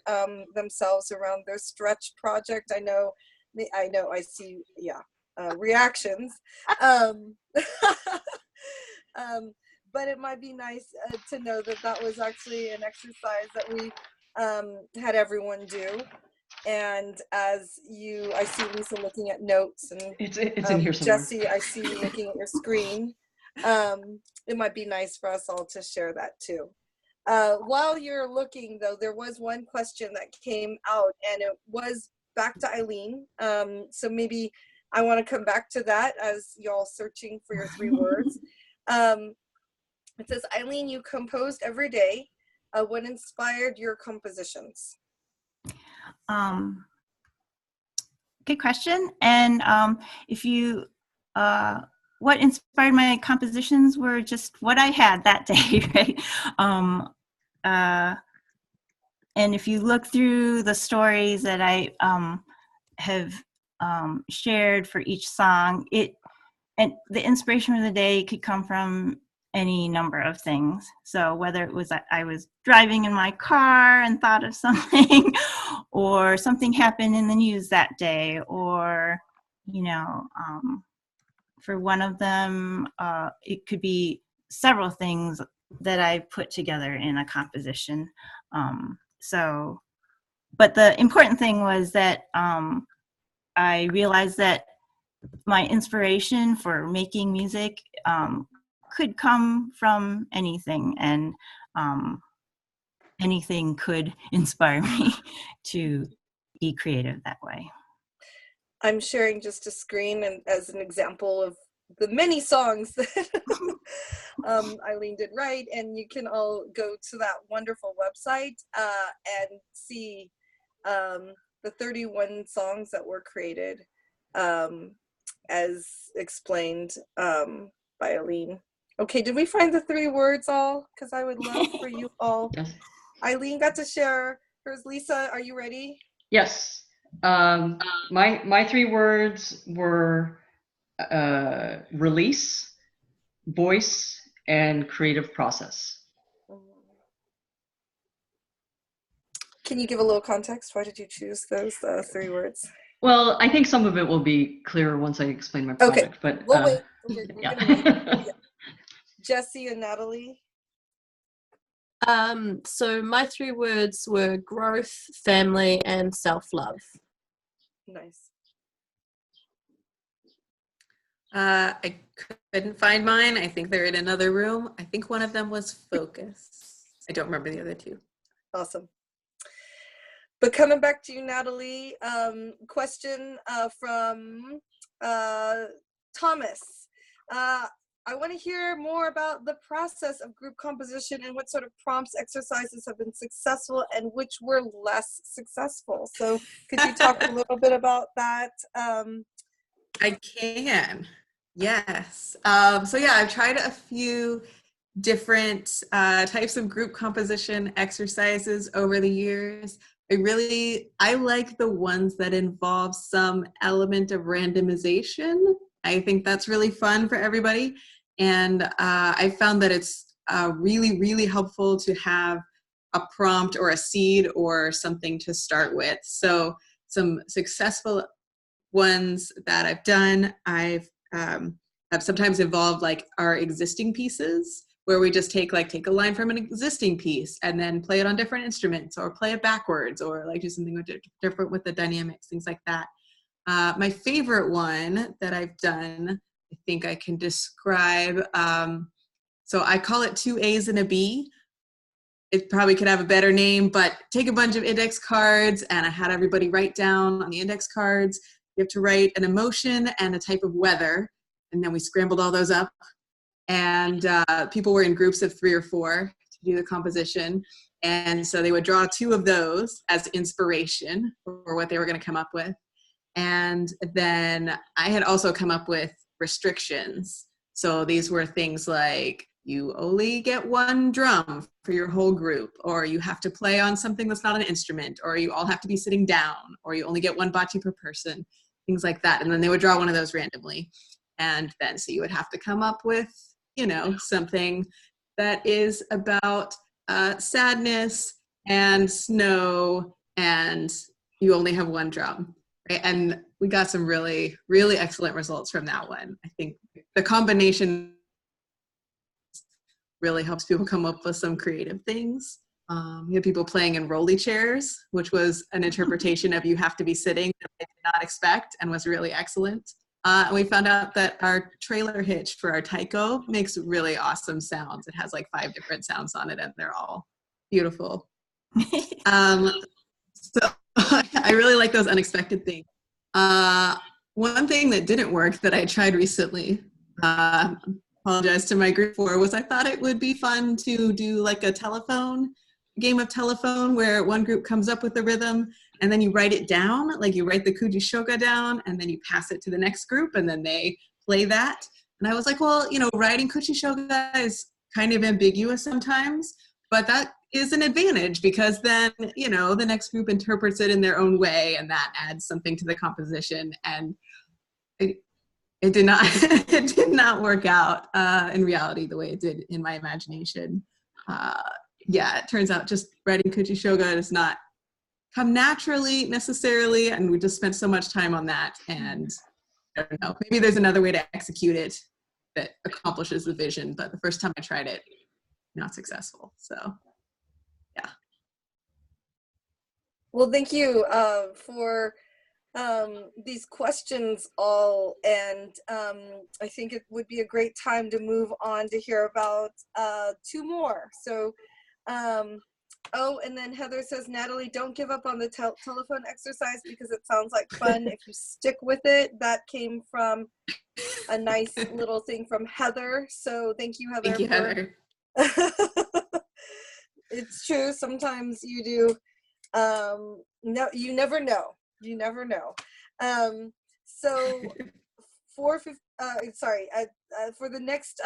themselves around their stretch project? I know, I see, reactions. But it might be nice to know that was actually an exercise that we had everyone do. And I see Lisa looking at notes, and it's in here somewhere. Jessie, I see you looking at your screen. It might be nice for us all to share that too. While you're looking, though, there was one question that came out, and it was back to Eileen. So maybe I want to come back to that as y'all searching for your 3 words. It says, Eileen, you composed every day. What inspired your compositions? Good question. And if you, what inspired my compositions were just what I had that day, right? And if you look through the stories that I have shared for each song, and the inspiration of the day could come from any number of things. So whether it was that I was driving in my car and thought of something, or something happened in the news that day, or, for one of them, it could be several things that I put together in a composition. But the important thing was that I realized that my inspiration for making music could come from anything, and anything could inspire me to be creative that way. I'm sharing just a screen and as an example of the many songs that Eileen did write, and you can all go to that wonderful website and see the 31 songs that were created as explained by Eileen. Okay, did we find the 3 words all? Because I would love for you all. Yes. Eileen got to share hers. Lisa, are you ready? Yes. My 3 words were release, voice, and creative process. Can you give a little context? Why did you choose those 3 words? Well, I think some of it will be clearer once I explain my project. Okay, But we'll wait. We're yeah. gonna wait. Yeah. Jessie and Natalie. So my 3 words were growth, family, and self-love. Nice. I couldn't find mine. I think they're in another room. I think one of them was focus. I don't remember the other 2. Awesome. But coming back to you, Natalie, question from Thomas. I want to hear more about the process of group composition and what sort of prompts, exercises have been successful and which were less successful. So could you talk a little bit about that? I can. Yes. So yeah, I've tried a few different types of group composition exercises over the years. I like the ones that involve some element of randomization. I think that's really fun for everybody. And I found that it's really, really helpful to have a prompt or a seed or something to start with. So some successful ones that I've done, have sometimes involved like our existing pieces, where we just take a line from an existing piece and then play it on different instruments or play it backwards or like do something different with the dynamics, things like that. My favorite one that I've done, I think I can describe, so I call it 2 A's and a B. It probably could have a better name, but take a bunch of index cards and I had everybody write down on the index cards. You have to write an emotion and a type of weather. And then we scrambled all those up. And people were in groups of 3 or 4 to do the composition. And so they would draw 2 of those as inspiration for what they were going to come up with. And then I had also come up with restrictions. So these were things like you only get 1 drum for your whole group, or you have to play on something that's not an instrument, or you all have to be sitting down, or you only get 1 bocce per person, things like that. And then they would draw one of those randomly. And then so you would have to come up with, something that is about sadness and snow, and you only have 1 drum. Right? And we got some really, really excellent results from that one. I think the combination really helps people come up with some creative things. You had people playing in rolly chairs, which was an interpretation of you have to be sitting that they did not expect and was really excellent. And we found out that our trailer hitch for our taiko makes really awesome sounds. It has like 5 different sounds on it and they're all beautiful. So I really like those unexpected things. One thing that didn't work that I tried recently, apologize to my group for, was I thought it would be fun to do like a game of telephone where one group comes up with the rhythm and then you write it down, like you write the kujishoka down and then you pass it to the next group and then they play that. And I was like, well, writing kujishoka is kind of ambiguous sometimes, but that is an advantage because then, the next group interprets it in their own way and that adds something to the composition. And it did not, it did not work out in reality the way it did in my imagination. It turns out just writing kujishoka does not come naturally necessarily, and we just spent so much time on that, and I don't know, maybe there's another way to execute it that accomplishes the vision, but the first time I tried it, not successful. So yeah. Well, thank you for these questions all, and I think it would be a great time to move on to hear about 2 more. So Oh, and then Heather says, Natalie, don't give up on the telephone exercise because it sounds like fun if you stick with it. That came from a nice little thing from Heather. So thank you, Heather. Thank you, Heather. It's true. Sometimes you do. No, you never know. You never know. So for the next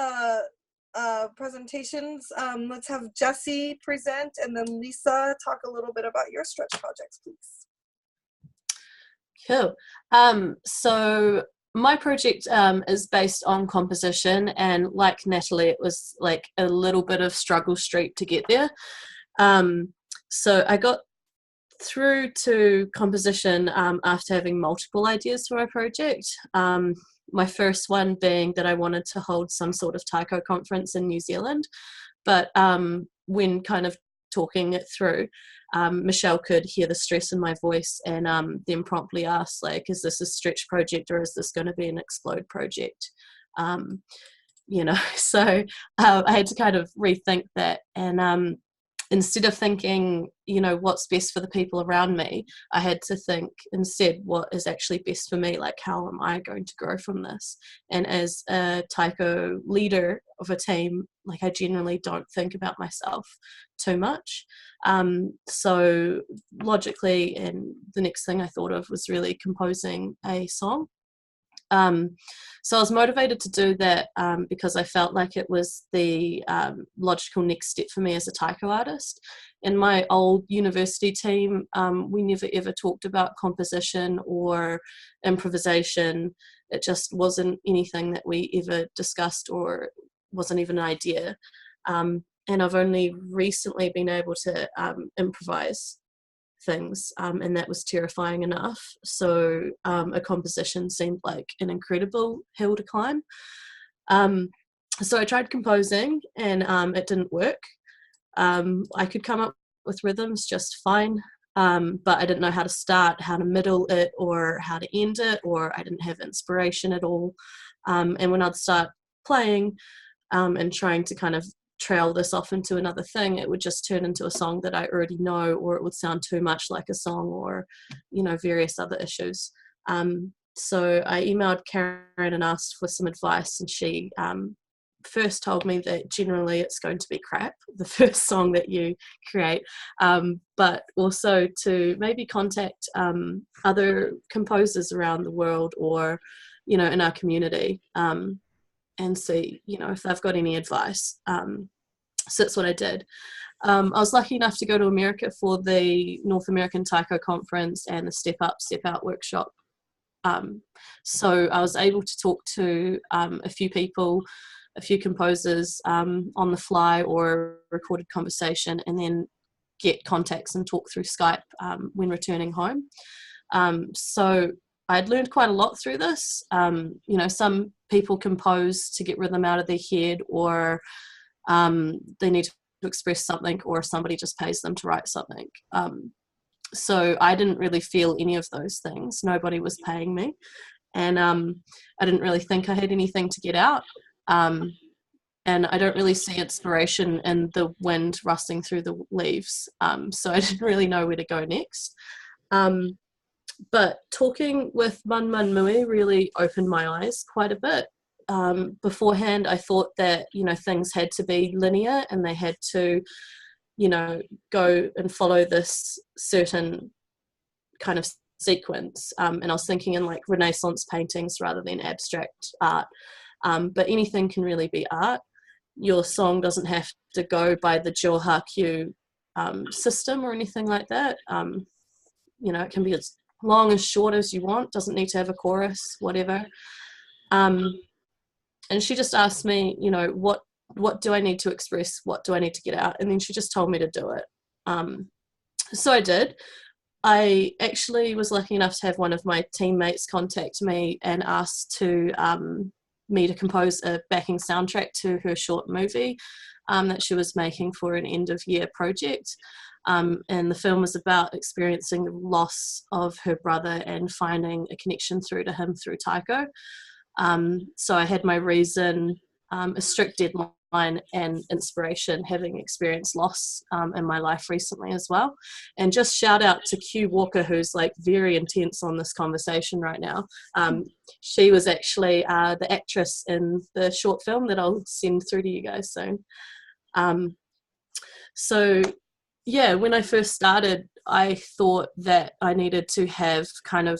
presentations, let's have Jessie present, and then Lisa talk a little bit about your stretch projects, please. Cool. So my project is based on composition, and like Natalie, it was like a little bit of struggle street to get there. So I got through to composition after having multiple ideas for my project. My first one being that I wanted to hold some sort of taiko conference in New Zealand, but when kind of talking it through, Michelle could hear the stress in my voice, and then promptly asked, like, is this a stretch project or is this going to be an explode project? You know, so I had to kind of rethink that, and instead of thinking, you know, what's best for the people around me, I had to think instead what is actually best for me, like how am I going to grow from this? And as a taiko leader of a team, like I generally don't think about myself too much. So logically, and the next thing I thought of was really composing a song. So I was motivated to do that because I felt like it was the logical next step for me as a taiko artist. In my old university team, we never ever talked about composition or improvisation. It just wasn't anything that we ever discussed, or wasn't even an idea. And I've only recently been able to improvise things, and that was terrifying enough. So a composition seemed like an incredible hill to climb. So I tried composing, and it didn't work. I could come up with rhythms just fine, but I didn't know how to start, how to middle it, or how to end it, or I didn't have inspiration at all. And when I'd start playing and trying to kind of trail this off into another thing, it would just turn into a song that I already know, or it would sound too much like a song, or, you know, various other issues. So I emailed Karen and asked for some advice, and she first told me that generally it's going to be crap, the first song that you create, but also to maybe contact other composers around the world, or, you know, in our community, and see, you know, if they've got any advice. So that's what I did. I was lucky enough to go to America for the North American Taiko Conference and the Step Up, Step Out workshop. So I was able to talk to a few people, a few composers on the fly or recorded conversation, and then get contacts and talk through Skype when returning home. So I'd learned quite a lot through this. You know, some people compose to get rhythm out of their head, or they need to express something, or somebody just pays them to write something. So I didn't really feel any of those things. Nobody was paying me, and I didn't really think I had anything to get out. And I don't really see inspiration in the wind rustling through the leaves. So I didn't really know where to go next. But talking with Man Man Mui really opened my eyes quite a bit. Beforehand, I thought that, you know, things had to be linear, and they had to, you know, go and follow this certain kind of sequence. And I was thinking in like Renaissance paintings rather than abstract art. But anything can really be art. Your song doesn't have to go by the Johaku system or anything like that. You know, it can be as long as short as you want, doesn't need to have a chorus, whatever. And she just asked me, you know, what do I need to express? What do I need to get out? And then she just told me to do it. So I did. I actually was lucky enough to have one of my teammates contact me and ask to me to compose a backing soundtrack to her short movie that she was making for an end of year project. And the film was about experiencing the loss of her brother and finding a connection through to him through taiko. So I had my reason, a strict deadline and inspiration, having experienced loss in my life recently as well. And just shout out to Q Walker, who's like very intense on this conversation right now. She was actually the actress in the short film that I'll send through to you guys soon. So yeah, when I first started, I thought that I needed to have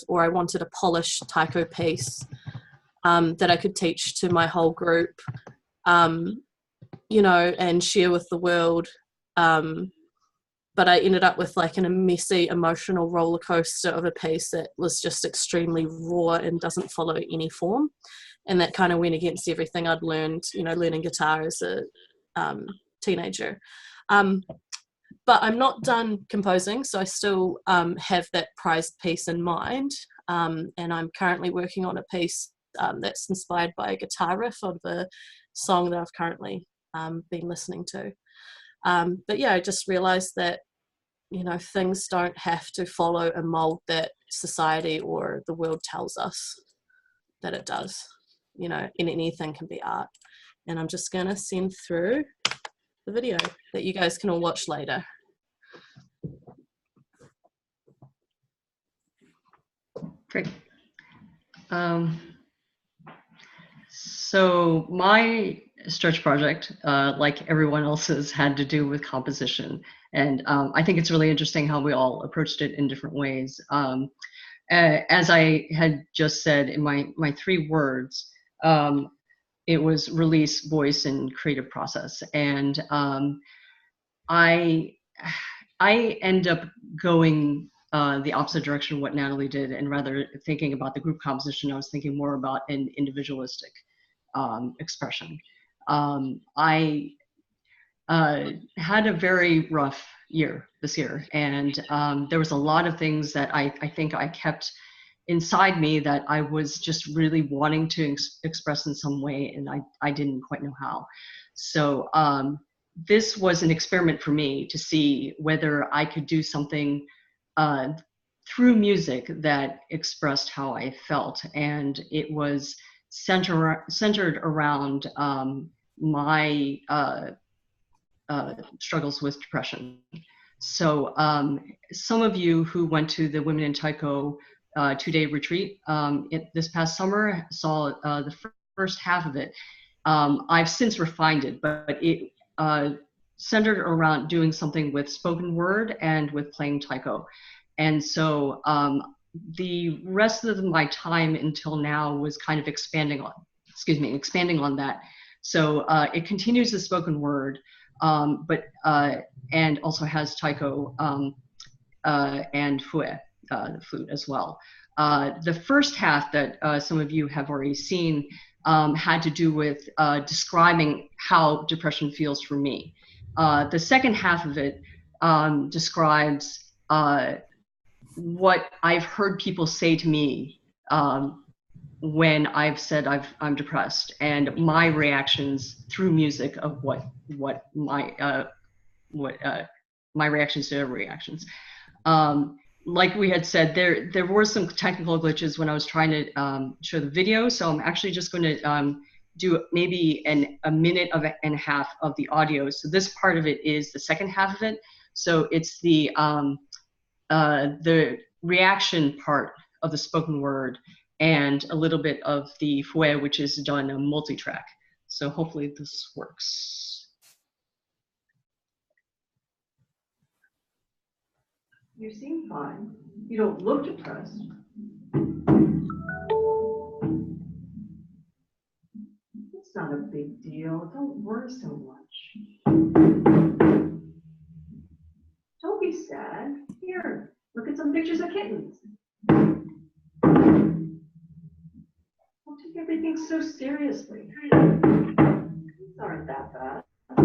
or I wanted a polished taiko piece that I could teach to my whole group, and share with the world. But I ended up with like a messy emotional roller coaster of a piece that was just extremely raw and doesn't follow any form. And that kind of went against everything I'd learned, learning guitar as a teenager. But I'm not done composing, so I still have that prized piece in mind. And I'm currently working on a piece that's inspired by a guitar riff of a song that I've currently been listening to. But yeah, I just realized that, things don't have to follow a mold that society or the world tells us that it does. And anything can be art. And I'm just gonna send through the video that you guys can all watch later. Great. So my stretch project, like everyone else's, had to do with composition. And I think it's really interesting how we all approached it in different ways. As I had just said in my 3 words, it was release, voice, and creative process. And I end up going the opposite direction of what Natalie did, and rather thinking about the group composition, I was thinking more about an individualistic expression. I had a very rough year this year, and there was a lot of things that I think I kept inside me that I was just really wanting to express in some way, and I didn't quite know how. So this was an experiment for me to see whether I could do something through music that expressed how I felt, and it was centered around my struggles with depression. So some of you who went to the Women in Taiko 2-day retreat this past summer saw the first half of it. I've since refined it, but it centered around doing something with spoken word and with playing taiko. And so the rest of my time until now was kind of expanding on that. So it continues the spoken word, but and also has taiko and fue, the flute as well. The first half that some of you have already seen had to do with describing how depression feels for me. The second half of it describes what I've heard people say to me when I've said I'm depressed, and my reactions through music of what my reactions to their reactions. Like we had said, there were some technical glitches when I was trying to show the video, so I'm actually just going to do maybe a minute and a half of the audio. So this part of it is the second half of it. So it's the reaction part of the spoken word and a little bit of the fue, which is done multi-track. So hopefully this works. You seem fine. You don't look depressed. It's not a big deal. Don't worry so much. Don't be sad. Here, look at some pictures of kittens. Don't take everything so seriously. Things aren't that bad. Why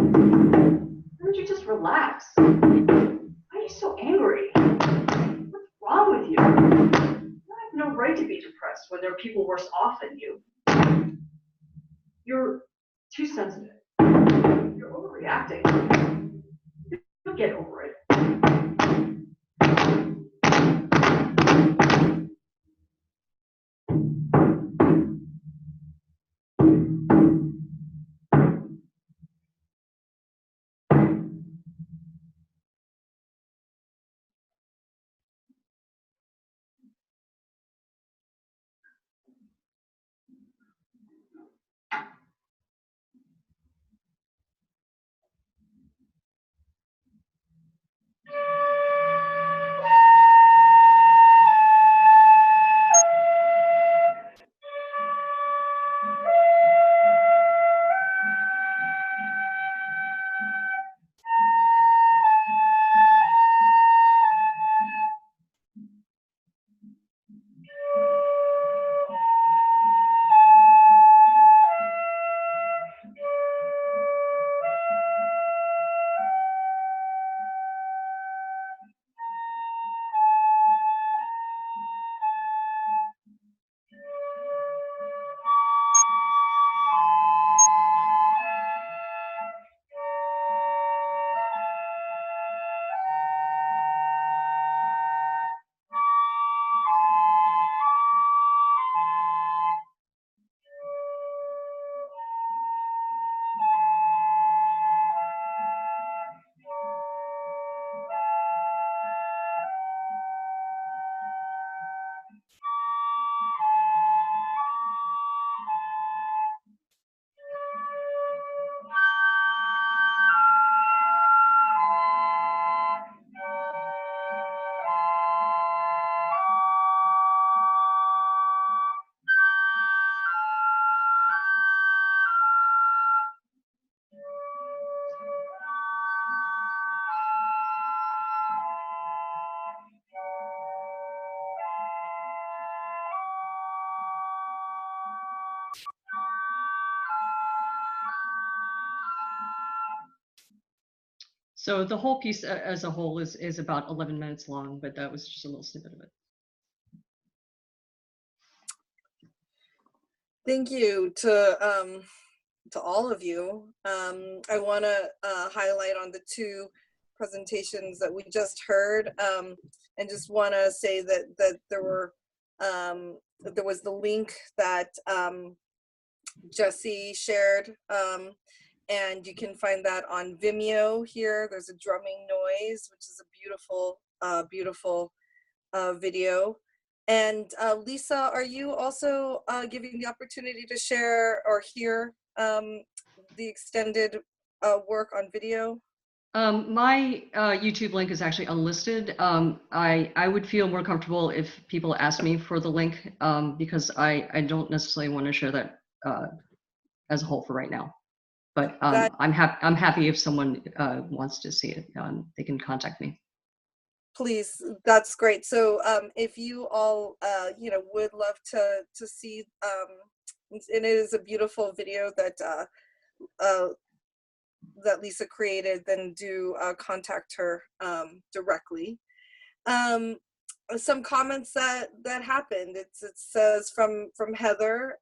don't you just relax? Why are you so angry? What's wrong with you? You have no right to be depressed when there are people worse off than you. You're too sensitive. You're overreacting. You'll get over it. So the whole piece as a whole is about 11 minutes long, but that was just a little snippet of it. Thank you to all of you. I want to highlight on the two presentations that we just heard, and just want to say that there was the link that Jessie shared, and you can find that on Vimeo here. There's a drumming noise, which is a beautiful video. And Lisa, are you also giving the opportunity to share or hear the extended work on video? My YouTube link is actually unlisted. I would feel more comfortable if people ask me for the link, because I don't necessarily want to share that as a whole for right now. But I'm happy if someone wants to see it, they can contact me. Please, that's great. So if you all would love to see, and it is a beautiful video that that Lisa created, then do contact her directly. Some comments that happened. It says from Heather.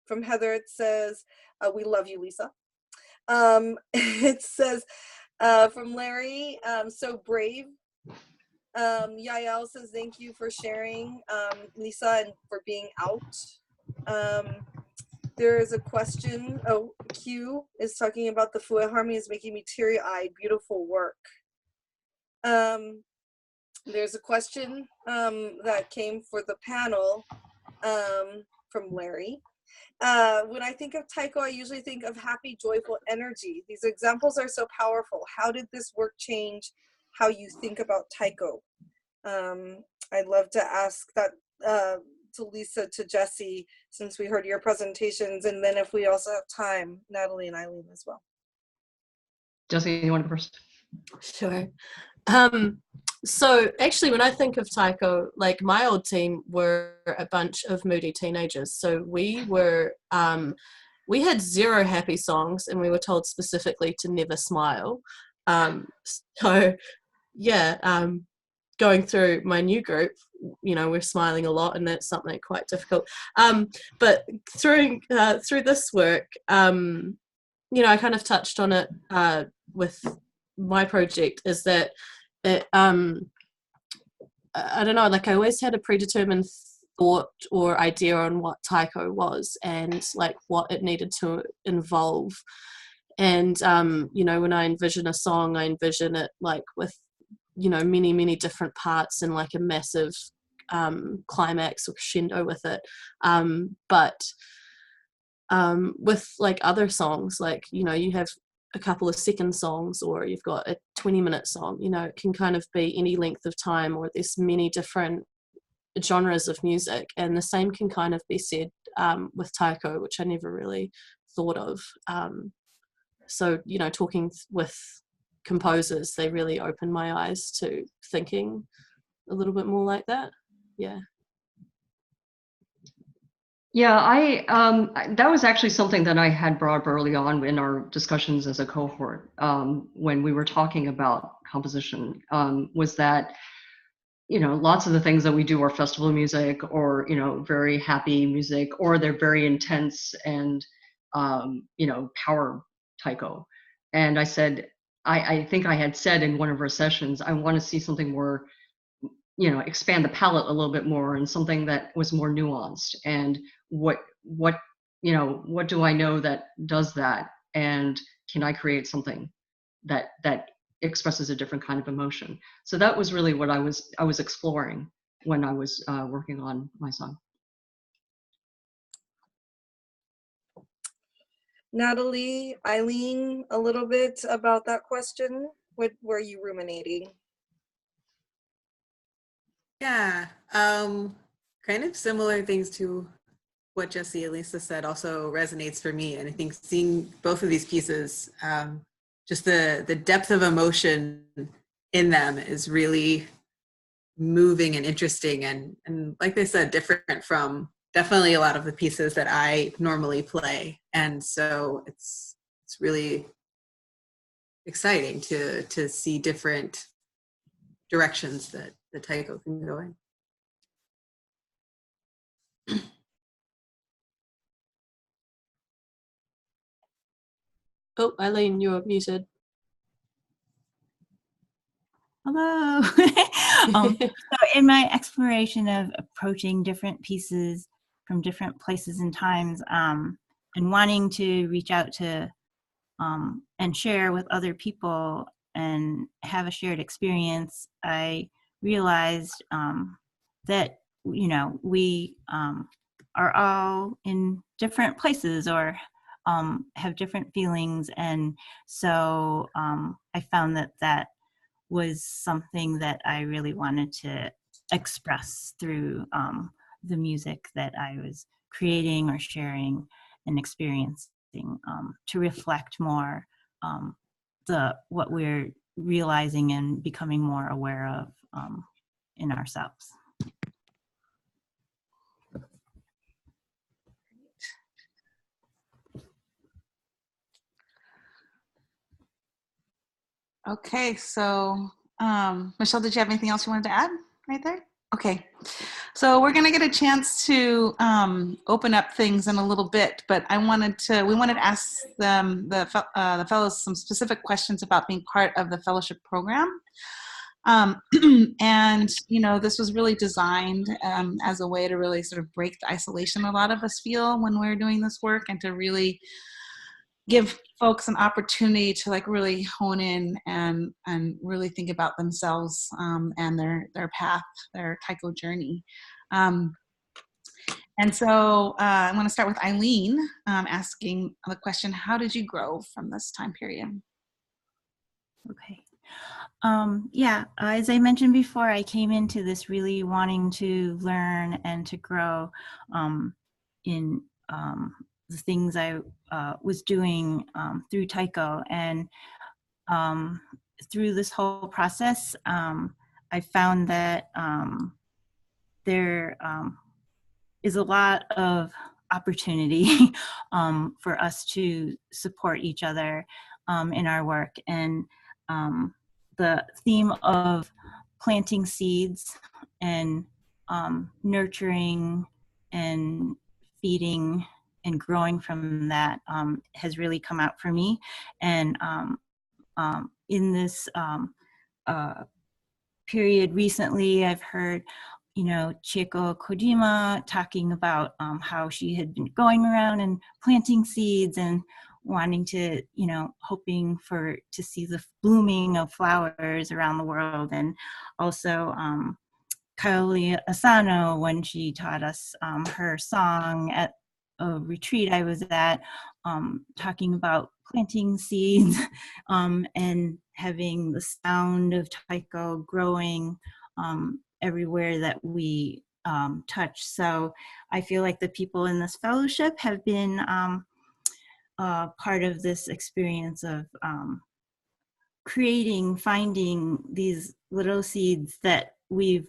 From Heather, it says, "We love you, Lisa." It says from Larry, "So brave." Yael says, "Thank you for sharing, Lisa, and for being out." There is a question. Oh, Q is talking about the Fue Harmony is making me teary-eyed. Beautiful work. There's a question that came for the panel from Larry. When I think of Taiko, I usually think of happy, joyful energy. These examples are so powerful. How did this work change how you think about Taiko? I'd love to ask that to Lisa, to Jessie, since we heard your presentations, and then if we also have time, Natalie and Eileen as well. Jessie, you want to go first? Sure. So actually, when I think of Taiko, like my old team were a bunch of moody teenagers. So we were, we had 0 happy songs, and we were told specifically to never smile. So yeah, going through my new group, we're smiling a lot, and that's something quite difficult. But through this work, I kind of touched on it with my project, is that it, I don't know, like I always had a predetermined thought or idea on what Taiko was and like what it needed to involve. And, when I envision a song, I envision it like with, many, many different parts and like a massive climax or crescendo with it. But with like other songs, like, you have a couple of second songs, or you've got a 20-minute song, it can kind of be any length of time, or there's many different genres of music, and the same can kind of be said with Taiko, which I never really thought of. So talking with composers, they really opened my eyes to thinking a little bit more like that. Yeah. Yeah, that was actually something that I had brought up early on in our discussions as a cohort, when we were talking about composition, was that, lots of the things that we do are festival music, or, very happy music, or they're very intense and, power taiko. And I said, I think I had said in one of our sessions, I want to see something more, expand the palette a little bit more, and something that was more nuanced. And what do I know that does that? And can I create something that expresses a different kind of emotion? So that was really what I was exploring when I was working on my song. Natalie, Eileen, a little bit about that question. What were you ruminating? Yeah, kind of similar things to what Jessie and Lisa said also resonates for me. And I think seeing both of these pieces, just the depth of emotion in them is really moving and interesting, and like they said, different from definitely a lot of the pieces that I normally play. And so it's really exciting to see different directions that the taiko can go in. Oh, Eileen, you're muted. Hello. So in my exploration of approaching different pieces from different places and times, and wanting to reach out to and share with other people and have a shared experience, I realized that, you know, we are all in different places or have different feelings. And so I found that that was something that I really wanted to express through the music that I was creating or sharing and experiencing, to reflect more what we're realizing and becoming more aware of in ourselves. Okay, so Michelle, did you have anything else you wanted to add right there? Okay, so we're gonna get a chance to open up things in a little bit, but we wanted to ask them, the fellows, some specific questions about being part of the fellowship program. And, you know, this was really designed as a way to really sort of break the isolation a lot of us feel when we're doing this work, and to really give folks an opportunity to like really hone in and really think about themselves and their path, their taiko journey. And so I want to start with Eileen asking the question, how did you grow from this time period? Okay. Yeah, as I mentioned before, I came into this really wanting to learn and to grow in the things I was doing through taiko. And through this whole process, I found that there is a lot of opportunity for us to support each other in our work. And the theme of planting seeds and nurturing and feeding and growing from that has really come out for me. And in this period recently, I've heard, you know, Chieko Kodama talking about how she had been going around and planting seeds and wanting to, you know, hoping to see the blooming of flowers around the world. And also Kaoli Asano, when she taught us her song at a retreat I was at, talking about planting seeds and having the sound of taiko growing everywhere that we touch. So I feel like the people in this fellowship have been part of this experience of finding these little seeds that we've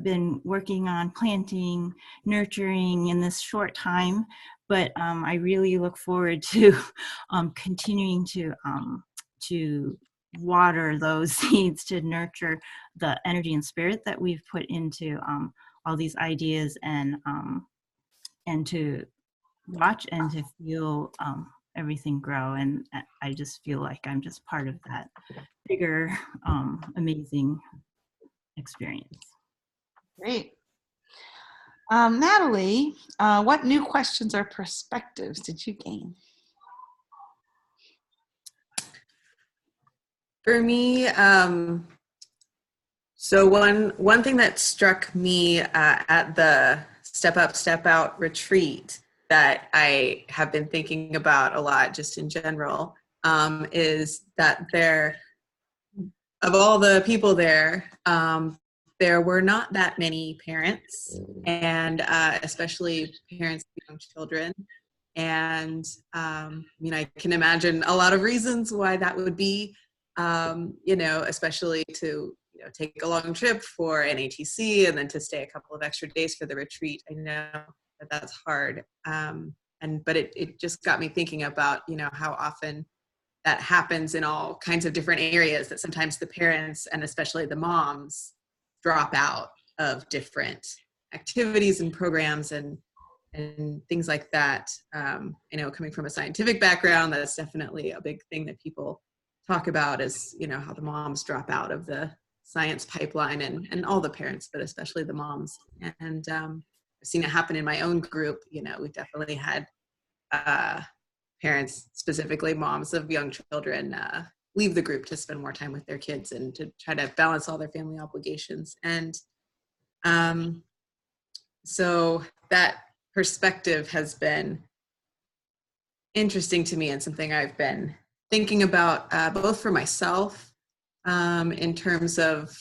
been working on planting, nurturing in this short time. But I really look forward to continuing to water those seeds, to nurture the energy and spirit that we've put into all these ideas, and to watch and to feel everything grow. And I just feel like I'm just part of that bigger, amazing experience. Great. Natalie, what new questions or perspectives did you gain? For me, so one thing that struck me at the Step Up, Step Out retreat that I have been thinking about a lot just in general is that of all the people there were not that many parents, and especially parents of young children. And I mean, I can imagine a lot of reasons why that would be, you know, especially to take a long trip for an ATC and then to stay a couple of extra days for the retreat. I know that's hard. But it just got me thinking about, how often that happens in all kinds of different areas, that sometimes the parents and especially the moms drop out of different activities and programs and things like that. Coming from a scientific background, that's definitely a big thing that people talk about is, how the moms drop out of the science pipeline, and all the parents, but especially the moms. And I've seen it happen in my own group. We definitely had parents, specifically moms of young children, leave the group to spend more time with their kids and to try to balance all their family obligations. And so that perspective has been interesting to me and something I've been thinking about, both for myself, in terms of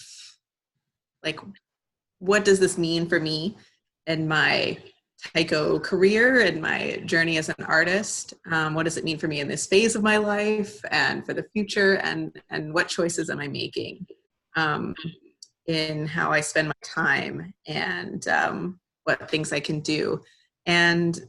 like, what does this mean for me and my Taiko career and my journey as an artist? What does it mean for me in this phase of my life and for the future? And what choices am I making in how I spend my time, and what things I can do? And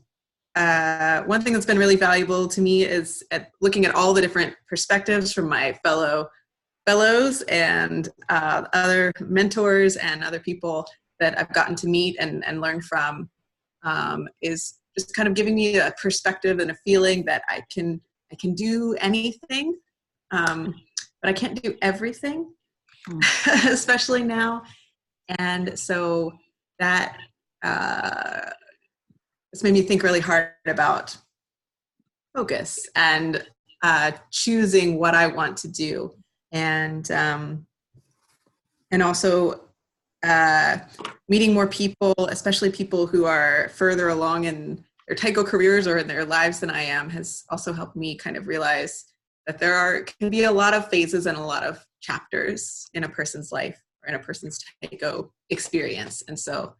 one thing that's been really valuable to me is looking at all the different perspectives from my fellows and other mentors and other people that I've gotten to meet and learn from, is just kind of giving me a perspective and a feeling that I can do anything, but I can't do everything, especially now. And so that it's made me think really hard about focus and choosing what I want to do, and also meeting more people, especially people who are further along in their Taiko careers or in their lives than I am, has also helped me kind of realize that can be a lot of phases and a lot of chapters in a person's life or in a person's Taiko experience. And so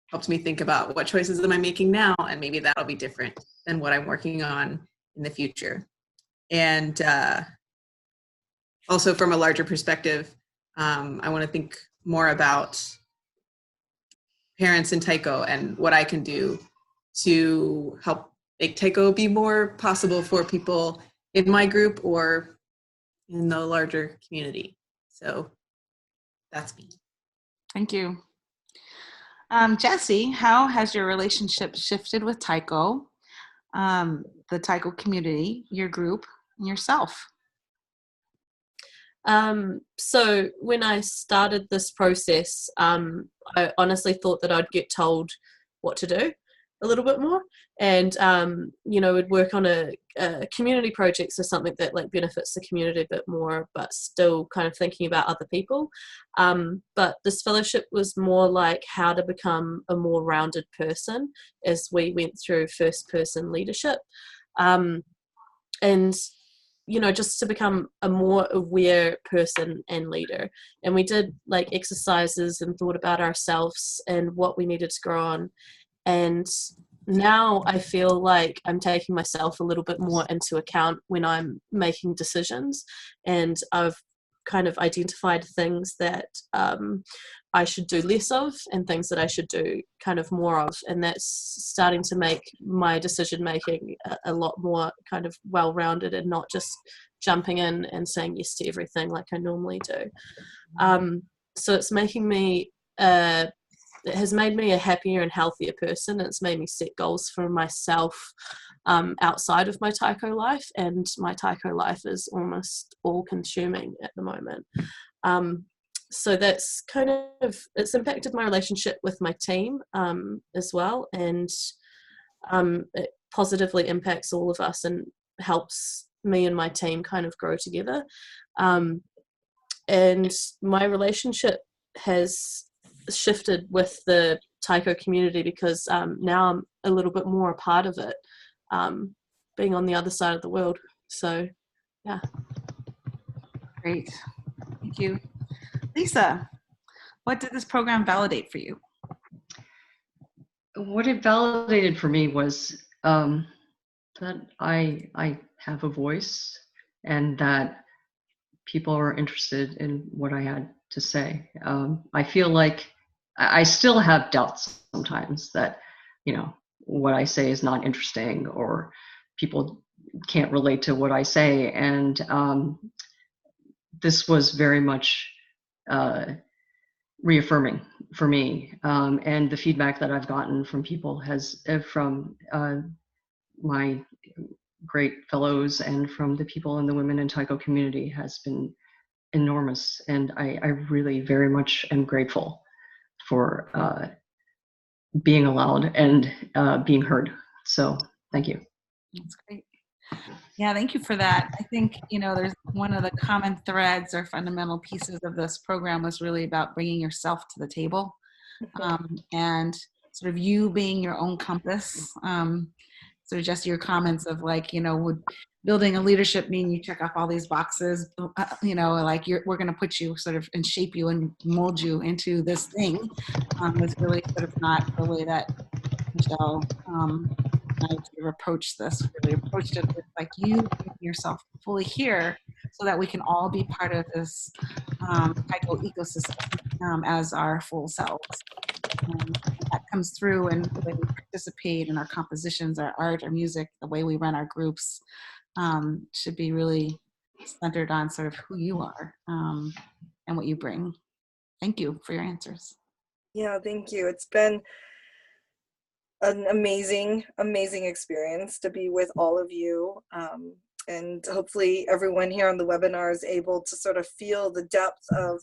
helped me think about what choices am I making now, and maybe that'll be different than what I'm working on in the future. And also from a larger perspective, I want to think more about parents in Taiko and what I can do to help make Taiko be more possible for people in my group or in the larger community. So that's me. Thank you. Jessie, how has your relationship shifted with Taiko, the Taiko community, your group, and yourself? So when I started this process, I honestly thought that I'd get told what to do a little bit more, and would work on a community projects or something that like benefits the community a bit more, but still kind of thinking about other people. But this fellowship was more like how to become a more rounded person as we went through first person leadership, and just to become a more aware person and leader. And we did like exercises and thought about ourselves and what we needed to grow on. And now I feel like I'm taking myself a little bit more into account when I'm making decisions. And I've kind of identified things that I should do less of and things that I should do kind of more of. And that's starting to make my decision making a lot more kind of well-rounded and not just jumping in and saying yes to everything like I normally do. So it's making me, it has made me a happier and healthier person. It's made me set goals for myself outside of my Taiko life, and my Taiko life is almost all consuming at the moment. So that's kind of, it's impacted my relationship with my team as well, and it positively impacts all of us and helps me and my team kind of grow together. And my relationship has shifted with the Taiko community because now I'm a little bit more a part of it, being on the other side of the world. So, yeah. Great. Thank you. Lisa, what did this program validate for you? What it validated for me was that I have a voice and that people are interested in what I had to say. I feel like I still have doubts sometimes that, what I say is not interesting or people can't relate to what I say. And this was very much reaffirming for me. And the feedback that I've gotten from people from my great fellows and from the people in the Women in Taiko community has been enormous. And I really very much am grateful for being allowed and being heard. So thank you. That's great. Yeah, thank you for that. I think, there's one of the common threads or fundamental pieces of this program was really about bringing yourself to the table, and sort of you being your own compass. So just your comments of like, would building a leadership mean you check off all these boxes, like we're going to put you sort of and shape you and mold you into this thing, was really sort of not the way that Michelle I sort of approached it with like you bring yourself fully here so that we can all be part of this Taiko ecosystem as our full selves. That comes through in the way we participate in our compositions, our art, our music, the way we run our groups should be really centered on sort of who you are and what you bring. Thank you for your answers. Yeah, thank you. It's been an amazing experience to be with all of you. And hopefully everyone here on the webinar is able to sort of feel the depth of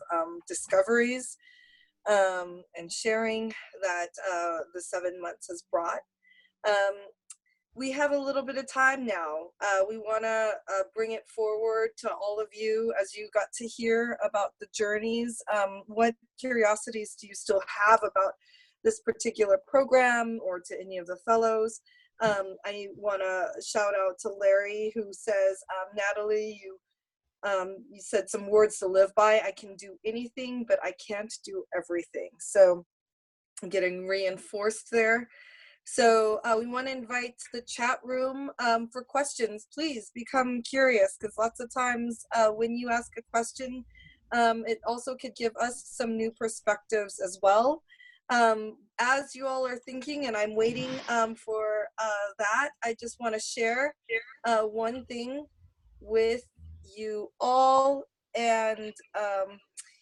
discoveries and sharing that the 7 months has brought. We have a little bit of time now. We want to bring it forward to all of you as you got to hear about the journeys. What curiosities do you still have about this particular program or to any of the fellows? I want to shout out to Larry, who says, Natalie, you said some words to live by. I can do anything, but I can't do everything. So I'm getting reinforced there. So we want to invite the chat room for questions. Please become curious, because lots of times when you ask a question, it also could give us some new perspectives as well. As you all are thinking, and I'm waiting for that, I just want to share one thing with you all. And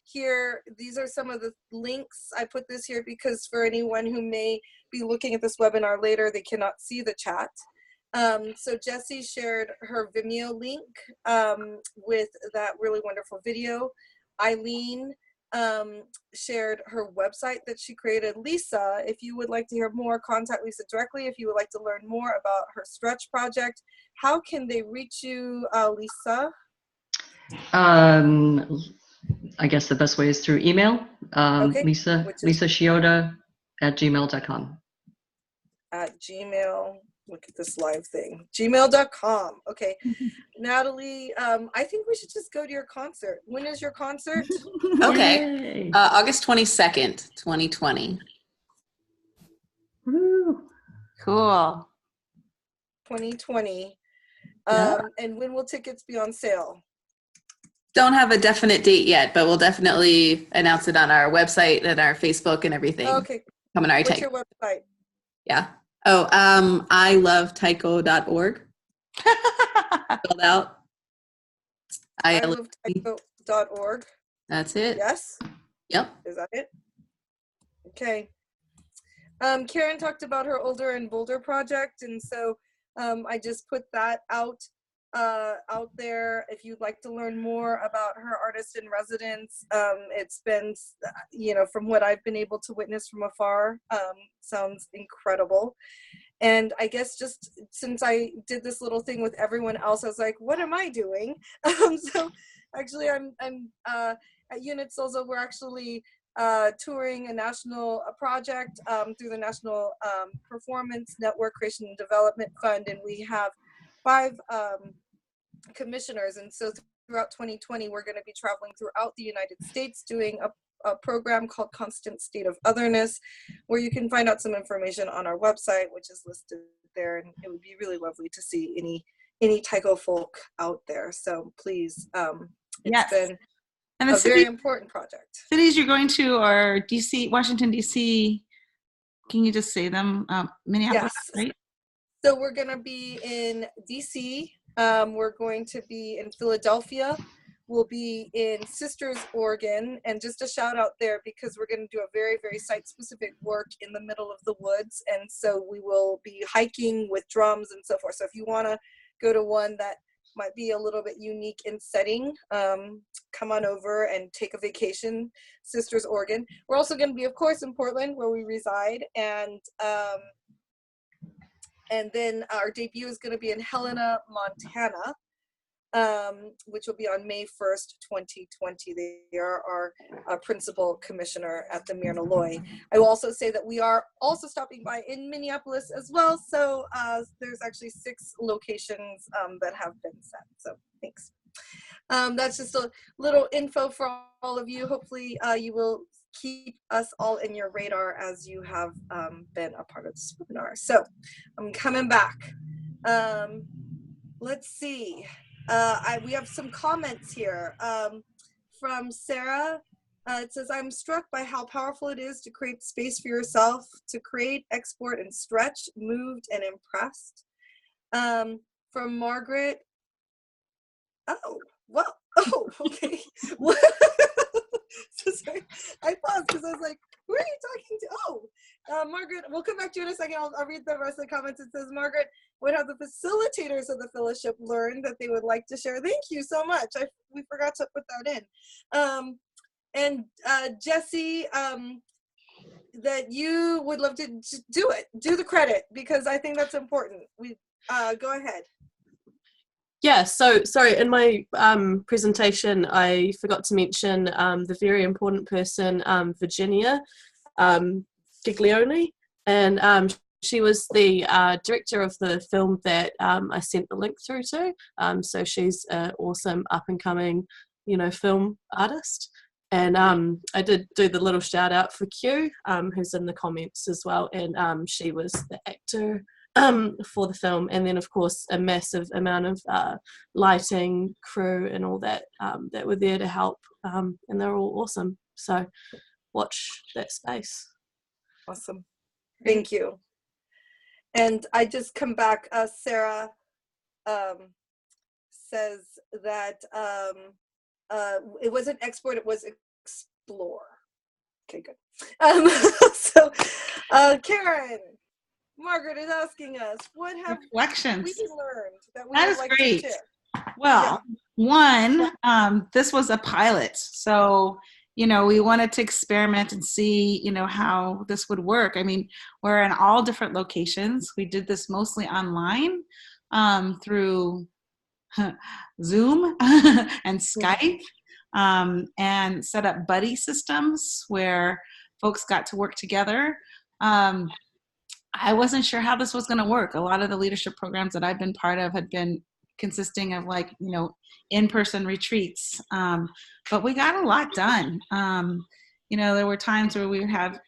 here, these are some of the links. I put this here because for anyone who may be looking at this webinar later, they cannot see the chat. So Jessie shared her Vimeo link with that really wonderful video. Eileen shared her website that she created. Lisa, if you would like to hear more, contact Lisa directly. If you would like to learn more about her stretch project, how can they reach you, Lisa? I guess the best way is through email. Okay. Lisa Shiota at gmail.com. At Gmail. Look at this live thing. Gmail.com. Okay. Natalie, I think we should just go to your concert. When is your concert? Okay. August 22nd, 2020. Woo. Cool. 2020. And when will tickets be on sale? Don't have a definite date yet, but we'll definitely announce it on our website and our Facebook and everything. Okay. What's your website? Yeah. Oh, ilovetaiko.org. Spelled out. ilovetaiko.org. That's it. Yes? Yep. Is that it? Okay. Karen talked about her Older and Bolder project, and so I just put that out there. If you'd like to learn more about her artist in residence, it's been, from what I've been able to witness from afar, sounds incredible. And I guess just since I did this little thing with everyone else, I was like, what am I doing? So actually I'm at Unit Sozo, we're actually touring a national project through the National Performance Network Creation and Development Fund, and we have 5 commissioners, and so throughout 2020 we're going to be traveling throughout the United States doing a program called Constant State of Otherness, where you can find out some information on our website, which is listed there, and it would be really lovely to see any Taiko folk out there. So please, it's been And the very important project. Cities you're going to are DC, Washington, DC. Can you just say them? Minneapolis, Yes. right? So we're going to be in DC. We're going to be in Philadelphia. We'll be in Sisters, Oregon. And just a shout out there because we're going to do a very, very site-specific work in the middle of the woods. And so we will be hiking with drums and so forth. So if you want to go to one that might be a little bit unique in setting, come on over and take a vacation, Sisters, Oregon. We're also going to be, of course, in Portland where we reside, and then our debut is going to be in Helena, Montana, which will be on May 1st, 2020. They are our principal commissioner at the Myrna Loy. I will also say that we are also stopping by in Minneapolis as well. So there's actually 6 locations that have been set. So thanks. That's just a little info for all of you. Hopefully you will keep us all in your radar as you have been a part of this webinar. So I'm coming back. Let's see. We have some comments here from Sarah. It says, I'm struck by how powerful it is to create space for yourself, to create, export, and stretch, moved and impressed. From Margaret. Oh, well, oh, okay. So sorry. I paused because I was like, who are you talking to? Oh, Margaret, we'll come back to you in a second. I'll read the rest of the comments. It says, Margaret, what have the facilitators of the fellowship learned that they would like to share? Thank you so much. We forgot to put that in. And Jessie, that you would love to do it. Do the credit, because I think that's important. Go ahead. Yeah, so sorry, in my presentation, I forgot to mention the very important person, Virginia Giglione, and she was the director of the film that I sent the link through to. So she's an awesome up-and-coming, film artist. And I did do the little shout out for Q, who's in the comments as well, and she was the actor for the film, and then of course a massive amount of lighting crew and all that that were there to help, and they're all awesome. So watch that space. Awesome, thank you. And I just come back, Sarah says that it wasn't export, it was explore. Okay, good. So Karen, Margaret is asking us, what have we learned that we would like to share? Well, one, this was a pilot. So, we wanted to experiment and see, how this would work. I mean, we're in all different locations. We did this mostly online through Zoom and Skype, and set up buddy systems where folks got to work together. I wasn't sure how this was going to work. A lot of the leadership programs that I've been part of had been consisting of in-person retreats. But we got a lot done. There were times where we would have,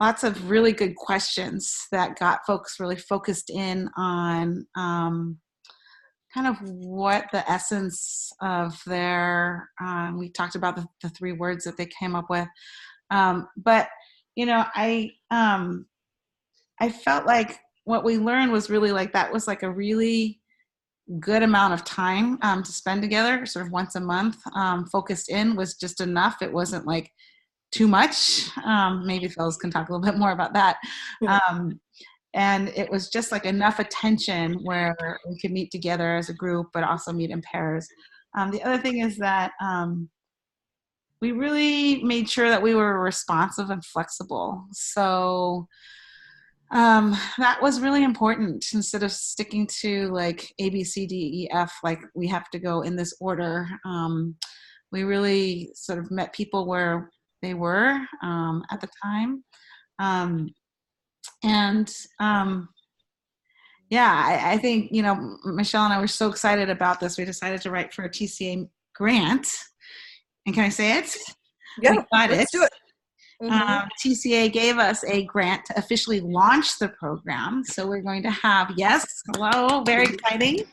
lots of really good questions that got folks really focused in on kind of what the essence of their, we talked about the 3 words that they came up with. But I felt like what we learned was really that was a really good amount of time to spend together, sort of once a month. Focused in was just enough. It wasn't too much. Maybe fellows can talk a little bit more about that. And it was just enough attention where we could meet together as a group, but also meet in pairs. The other thing is that we really made sure that we were responsive and flexible. So that was really important. Instead of sticking to A, B, C, D, E, F, we have to go in this order. We really sort of met people where they were at the time. I think, Michelle and I were so excited about this. We decided to write for a TCA grant. And can I say it? Yeah, let's do it. TCA gave us a grant to officially launch the program. So we're going to have, yes, hello, very exciting.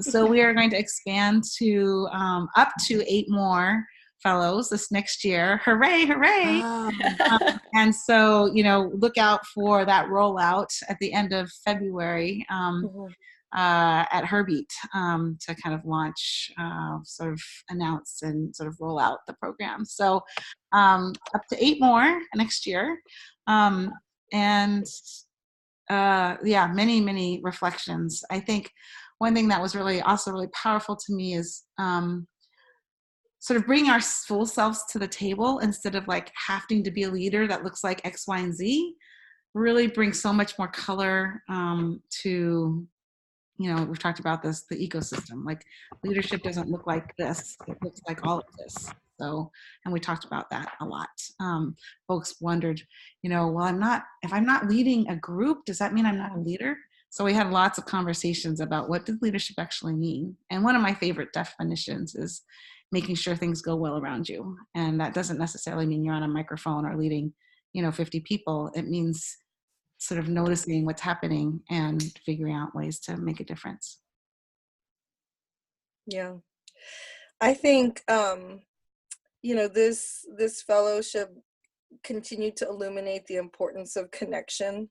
So we are going to expand to up to 8 more fellows this next year. Hooray, hooray. And so, you know, look out for that rollout at the end of February at Heartbeat to kind of launch, sort of announce and sort of roll out the program. So up to 8 more next year. And yeah, many, many reflections. I think one thing that was really also really powerful to me is sort of bring our full selves to the table instead of like having to be a leader that looks like X, Y, and Z. Really bring so much more color to, you know, we've talked about this, the ecosystem. Like leadership doesn't look like this, it looks like all of this. So, and we talked about that a lot. Folks wondered, you know, well, if I'm not leading a group, does that mean I'm not a leader? So we had lots of conversations about what does leadership actually mean? And one of my favorite definitions is making sure things go well around you. And that doesn't necessarily mean you're on a microphone or leading, you know, 50 people. It means sort of noticing what's happening and figuring out ways to make a difference. Yeah. I think, you know, this fellowship continued to illuminate the importance of connection,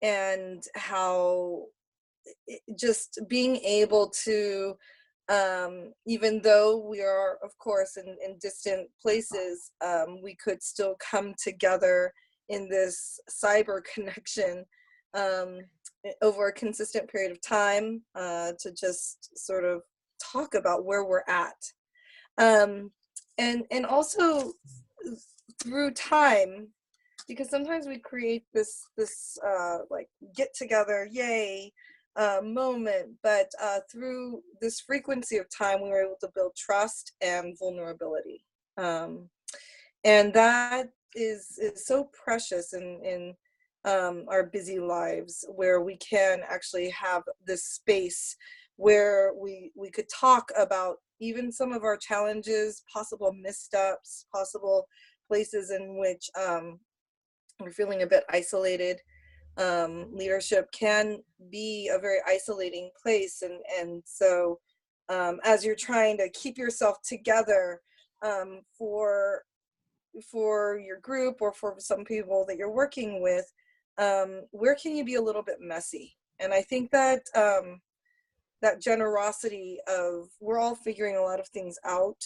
and how just being able to, even though we are, of course, in distant places, we could still come together in this cyber connection over a consistent period of time to just sort of talk about where we're at. And also through time, because sometimes we create this like get together, yay, moment, but through this frequency of time, we were able to build trust and vulnerability. And that is so precious in our busy lives, where we can actually have this space where we could talk about even some of our challenges, possible missteps, possible places in which we're feeling a bit isolated. Leadership can be a very isolating place, and so as you're trying to keep yourself together for your group or for some people that you're working with, where can you be a little bit messy? And I think that that generosity of we're all figuring a lot of things out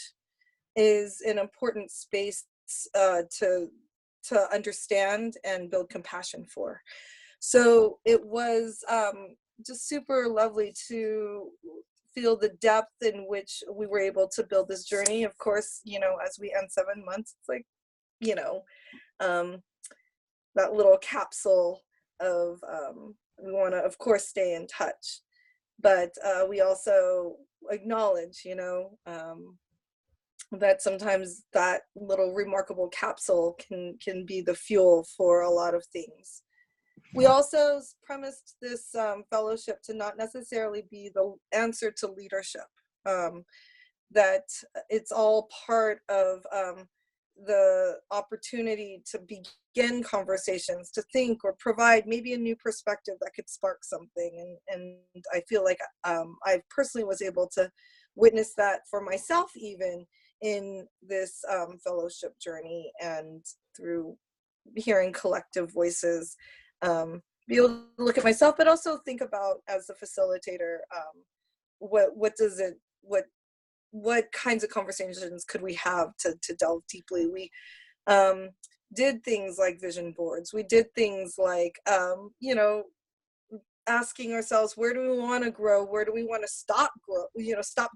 is an important space to understand and build compassion for. So it was just super lovely to feel the depth in which we were able to build this journey. Of course, you know, as we end 7 months, it's like, you know, that little capsule of we want to, of course, stay in touch, but we also acknowledge, you know, that sometimes that little remarkable capsule can be the fuel for a lot of things. We also premised this fellowship to not necessarily be the answer to leadership, that it's all part of the opportunity to begin conversations, to think or provide maybe a new perspective that could spark something. And I feel like I personally was able to witness that for myself, even in this fellowship journey, and through hearing collective voices, be able to look at myself, but also think about, as a facilitator, what kinds of conversations could we have to delve deeply. We did things like vision boards. We did things like, you know, asking ourselves, where do we want to grow? Where do we want to stop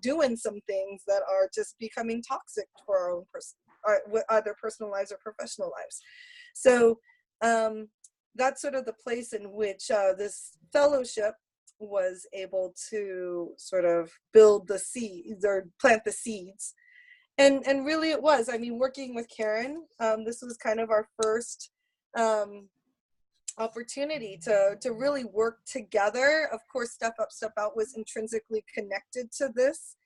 doing some things that are just becoming toxic for our own either personal lives or professional lives. So that's sort of the place in which this fellowship was able to sort of build the seeds or plant the seeds. And really it was, I mean, working with Karen, this was kind of our first opportunity to really work together. Of course, Step Up, Step Out was intrinsically connected to this.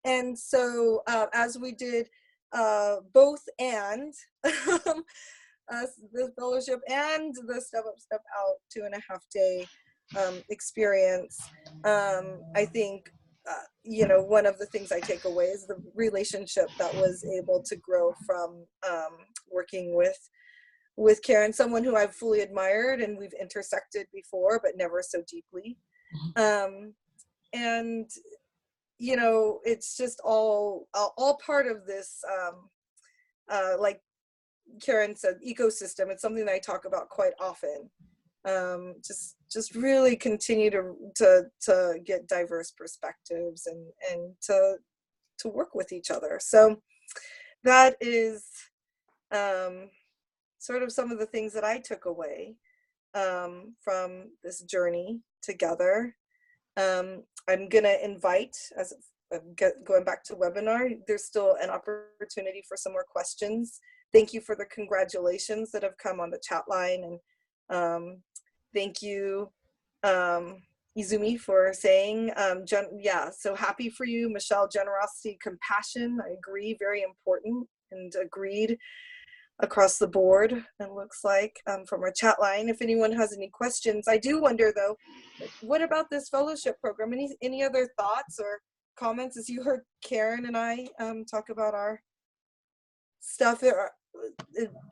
And so as we did both and the fellowship and the Step Up, Step Out 2.5 day experience. I think, you know, one of the things I take away is the relationship that was able to grow from working with Karen, someone who I've fully admired, and we've intersected before, but never so deeply. And, you know, it's just all part of this, like Karen said, ecosystem. It's something that I talk about quite often. Just really continue to get diverse perspectives and to work with each other. So that is sort of some of the things that I took away from this journey together. I'm gonna invite, as going back to webinar, there's still an opportunity for some more questions. Thank you for the congratulations that have come on the chat line, and thank you, Izumi, for saying, yeah, so happy for you, Michelle. Generosity, compassion, I agree, very important, and agreed across the board, it looks like, from our chat line. If anyone has any questions, I do wonder though, what about this fellowship program? Any other thoughts or comments as you heard Karen and I talk about our stuff?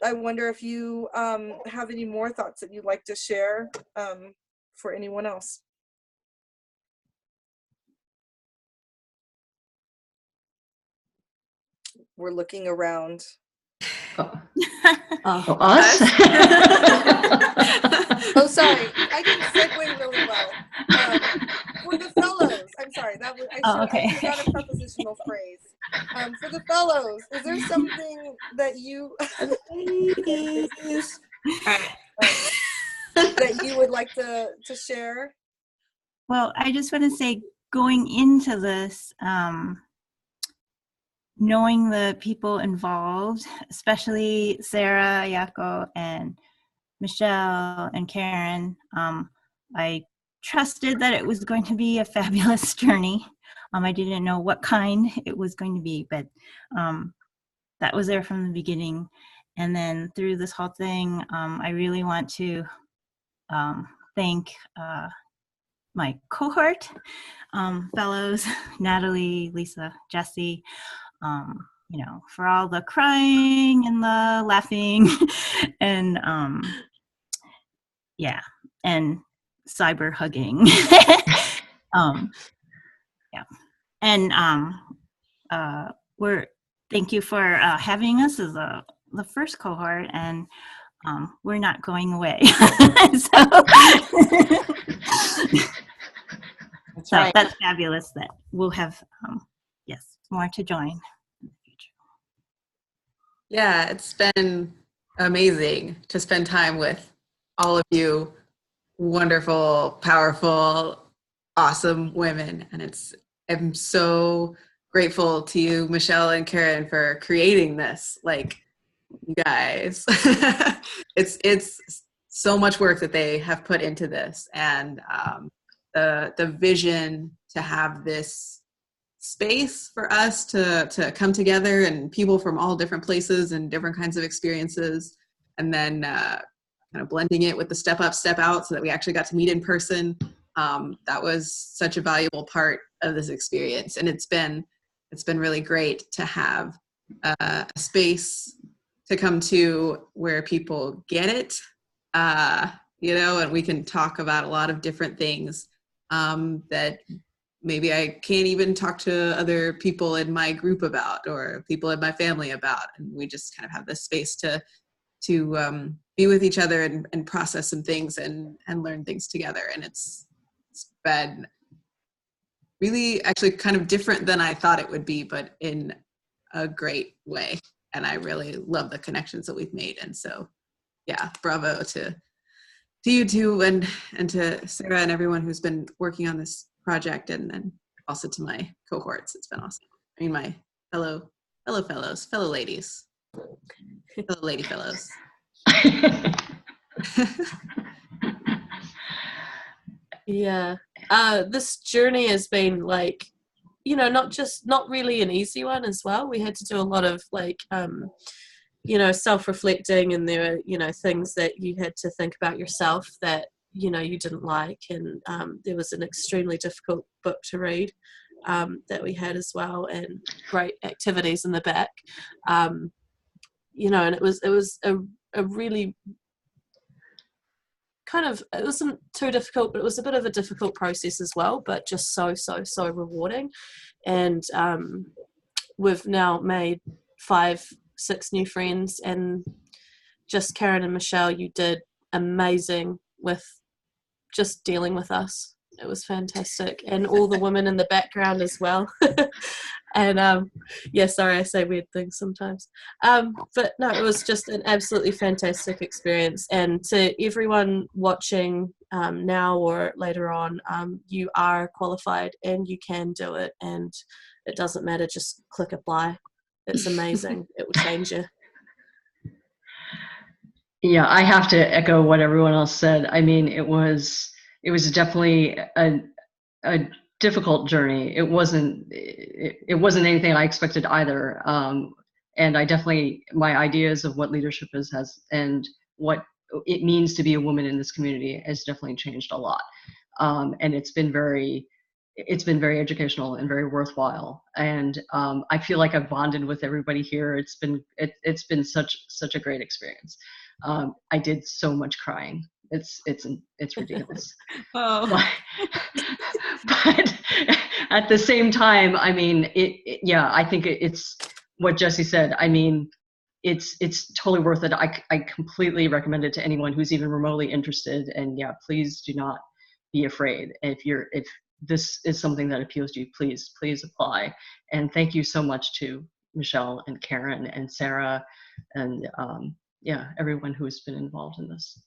I wonder if you have any more thoughts that you'd like to share for anyone else. We're looking around. Us? Oh, sorry. I didn't segue really well. For the fellows, I'm sorry. That was okay. I forgot a prepositional phrase. For the fellows, is there something that you that you would like to share? Well, I just want to say, going into this, knowing the people involved, especially Sarah, Yako, and Michelle, and Karen, I trusted that it was going to be a fabulous journey. I didn't know what kind it was going to be, but that was there from the beginning. And then through this whole thing, I really want to thank my cohort fellows, Natalie, Lisa, Jessie, you know, for all the crying and the laughing and yeah, and cyber hugging. Yeah, and thank you for having us as the first cohort, and we're not going away. So right. that's fabulous that we'll have yes, more to join in the future. Yeah, it's been amazing to spend time with all of you wonderful, powerful, awesome women. And I'm so grateful to you, Michelle and Karen, for creating this. Like, you guys, it's so much work that they have put into this, and the vision to have this space for us to come together, and people from all different places and different kinds of experiences, and then kind of blending it with the Step Up, Step Out, so that we actually got to meet in person. That was such a valuable part of this experience, and it's been really great to have a space to come to where people get it, you know, and we can talk about a lot of different things that maybe I can't even talk to other people in my group about, or people in my family about, and we just kind of have this space to be with each other and process some things and learn things together. And it's been really actually kind of different than I thought it would be, but in a great way. And I really love the connections that we've made. And so, yeah, bravo to you two, and to Sarah and everyone who's been working on this project, and also to my cohorts. It's been awesome. I mean, my fellow ladies, fellow lady fellows. Yeah, this journey has been like not really an easy one as well. We had to do a lot of like, self-reflecting, and there were, things that you had to think about yourself that, you didn't like. And there was an extremely difficult book to read that we had as well, and great activities in the back. And it was a really kind of, it wasn't too difficult, but it was a bit of a difficult process as well, but just so rewarding. And we've now made 5-6 new friends, and just Karen and Michelle, you did amazing with just dealing with us. It was fantastic, and all the women in the background as well. And sorry, I say weird things sometimes, but no, it was just an absolutely fantastic experience. And to everyone watching now or later on, you are qualified and you can do it, and it doesn't matter, just click apply. It's amazing. It will change you. Yeah, I have to echo what everyone else said. I mean, it was definitely a difficult journey. It wasn't anything I expected either. And I definitely, my ideas of what leadership is and what it means to be a woman in this community has definitely changed a lot. And it's been very educational and very worthwhile. And I feel like I've bonded with everybody here. It's been such a great experience. I did so much crying. It's ridiculous. Oh. But at the same time, I mean, I think it's what Jessie said. I mean, it's totally worth it. I completely recommend it to anyone who's even remotely interested. And yeah, please do not be afraid. If this is something that appeals to you, please apply. And thank you so much to Michelle and Karen and Sarah and everyone who has been involved in this.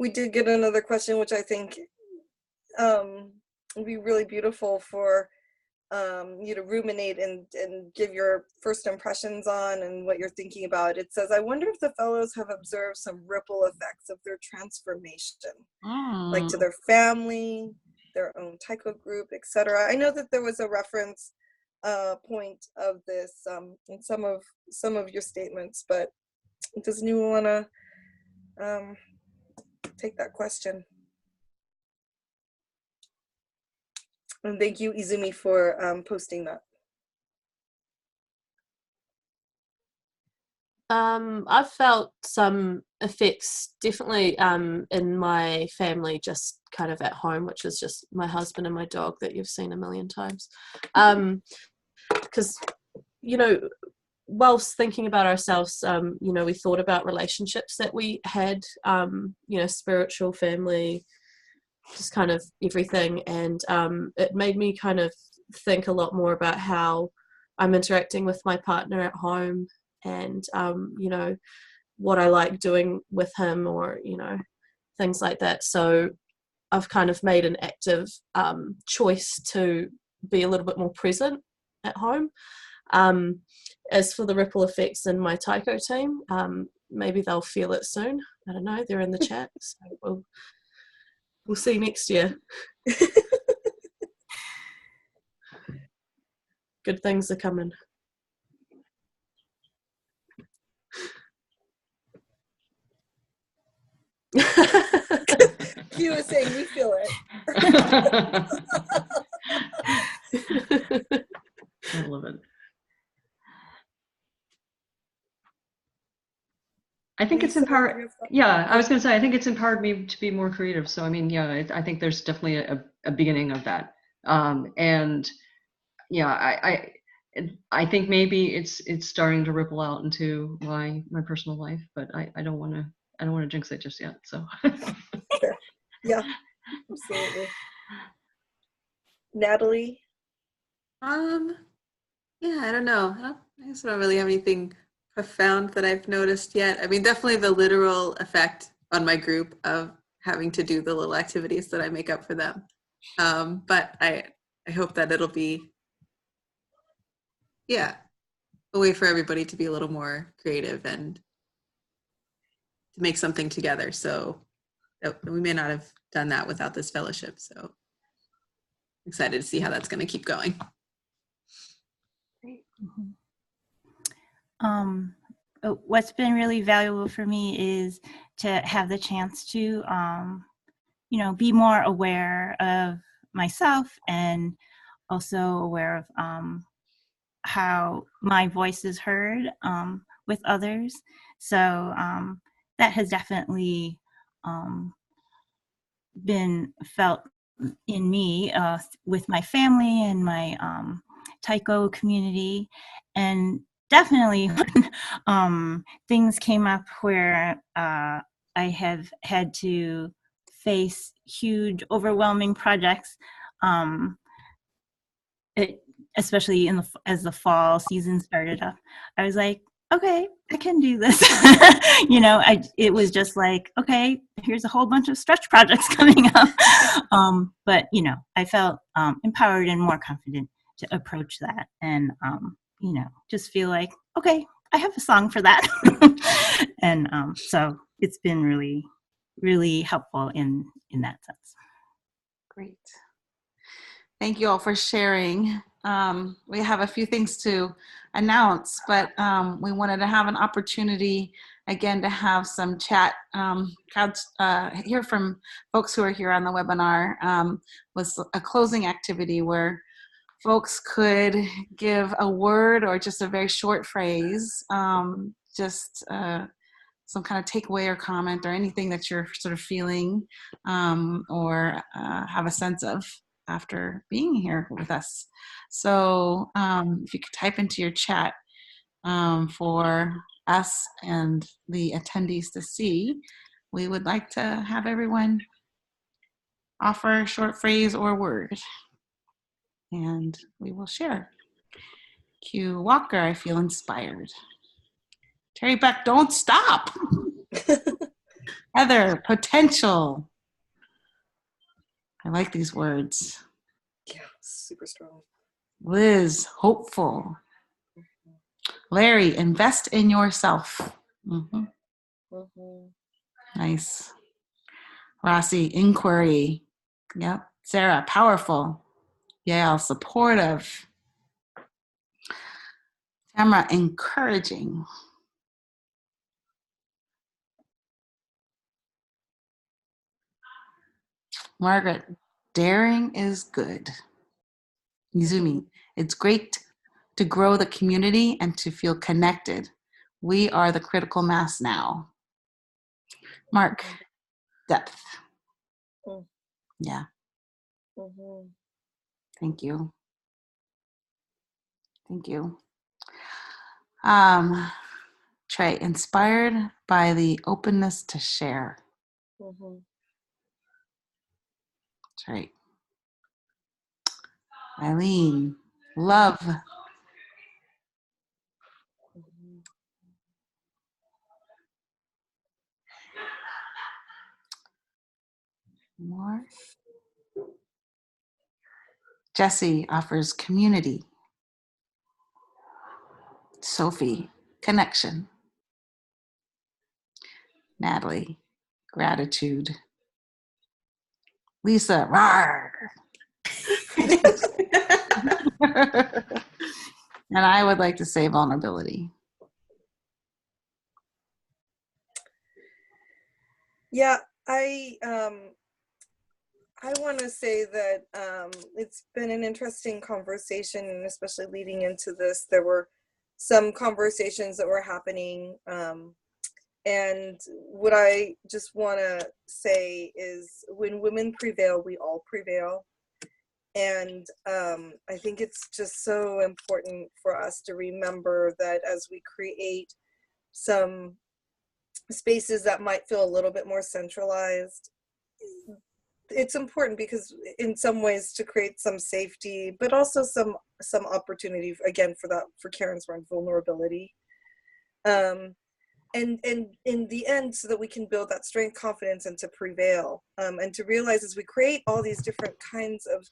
We did get another question, which I think would be really beautiful for you to ruminate and give your first impressions on and what you're thinking about. It says, I wonder if the fellows have observed some ripple effects of their transformation, like to their family, their own Taiko group, etc. I know that there was a reference point of this in some of your statements, but does anyone want to take that question? And thank you, Izumi, for posting that. I've felt some effects definitely in my family, just kind of at home, which is just my husband and my dog that you've seen a million times. Because, whilst thinking about ourselves, we thought about relationships that we had, spiritual, family, just kind of everything. And it made me kind of think a lot more about how I'm interacting with my partner at home, and what I like doing with him, or things like that. So I've kind of made an active choice to be a little bit more present at home. As for the ripple effects in my Taiko team, maybe they'll feel it soon. I don't know, they're in the chat, so we'll see next year. Good things are coming. You were saying we feel it. I love it. I think it's empowered. Yeah, I was going to say, I think it's empowered me to be more creative. So, I mean, yeah, I think there's definitely a beginning of that. And yeah, I think maybe it's starting to ripple out into my personal life, but I don't want to jinx it just yet. So. Sure. Yeah, absolutely. Natalie? Yeah, I don't know. I guess I don't really have anything profound that I've noticed yet. I mean, definitely the literal effect on my group of having to do the little activities that I make up for them. But I hope that it'll be, a way for everybody to be a little more creative and to make something together. So we may not have done that without this fellowship. So excited to see how that's going to keep going. What's been really valuable for me is to have the chance to, be more aware of myself and also aware of how my voice is heard with others. So that has definitely been felt in me with my family and my Taiko community. And definitely when things came up where I have had to face huge, overwhelming projects, especially as the fall season started up, I was like, okay, I can do this. It was just like, okay, here's a whole bunch of stretch projects coming up. But, I felt empowered and more confident to approach that and, just feel like, okay, I have a song for that. And so it's been really, really helpful in that sense. Great. Thank you all for sharing. We have a few things to announce, but we wanted to have an opportunity again to have some chat, hear from folks who are here on the webinar. Was a closing activity where folks could give a word or just a very short phrase, just some kind of takeaway or comment or anything that you're sort of feeling or have a sense of after being here with us. So if you could type into your chat for us and the attendees to see, we would like to have everyone offer a short phrase or word, and we will share. Q Walker, I feel inspired. Terry Beck, don't stop. Heather, potential. I like these words. Yeah, super strong. Liz, hopeful. Larry, invest in yourself. Mm-hmm. Mm-hmm. Nice. Rossi, inquiry. Yep. Sarah, powerful. Yael, supportive. Tamara, encouraging. Margaret, daring is good. Izumi, it's great to grow the community and to feel connected. We are the critical mass now. Mark, depth. Mm. Yeah. Mm-hmm. Thank you. Thank you. Trey, inspired by the openness to share. Mm-hmm. That's right. Eileen, love. Mm-hmm. More. Jessie offers community. Sophie, connection. Natalie, gratitude. Lisa, rawr. And I would like to say vulnerability. Yeah, I want to say that it's been an interesting conversation, and especially leading into this, there were some conversations that were happening. And what I just want to say is when women prevail, we all prevail. And I think it's just so important for us to remember that as we create some spaces that might feel a little bit more centralized, it's important because in some ways to create some safety, but also some opportunity again for Karen's word, vulnerability. And in the end, so that we can build that strength, confidence, and to prevail, and to realize as we create all these different kinds of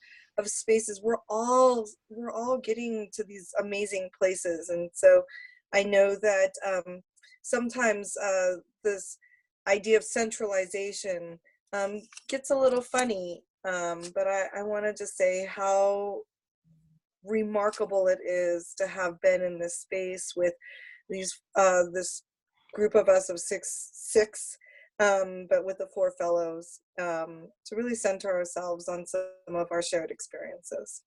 spaces, we're all getting to these amazing places. And so I know that sometimes this idea of centralization gets a little funny But I want to just say how remarkable it is to have been in this space with these this group of us of six, but with the 4 fellows, to really center ourselves on some of our shared experiences.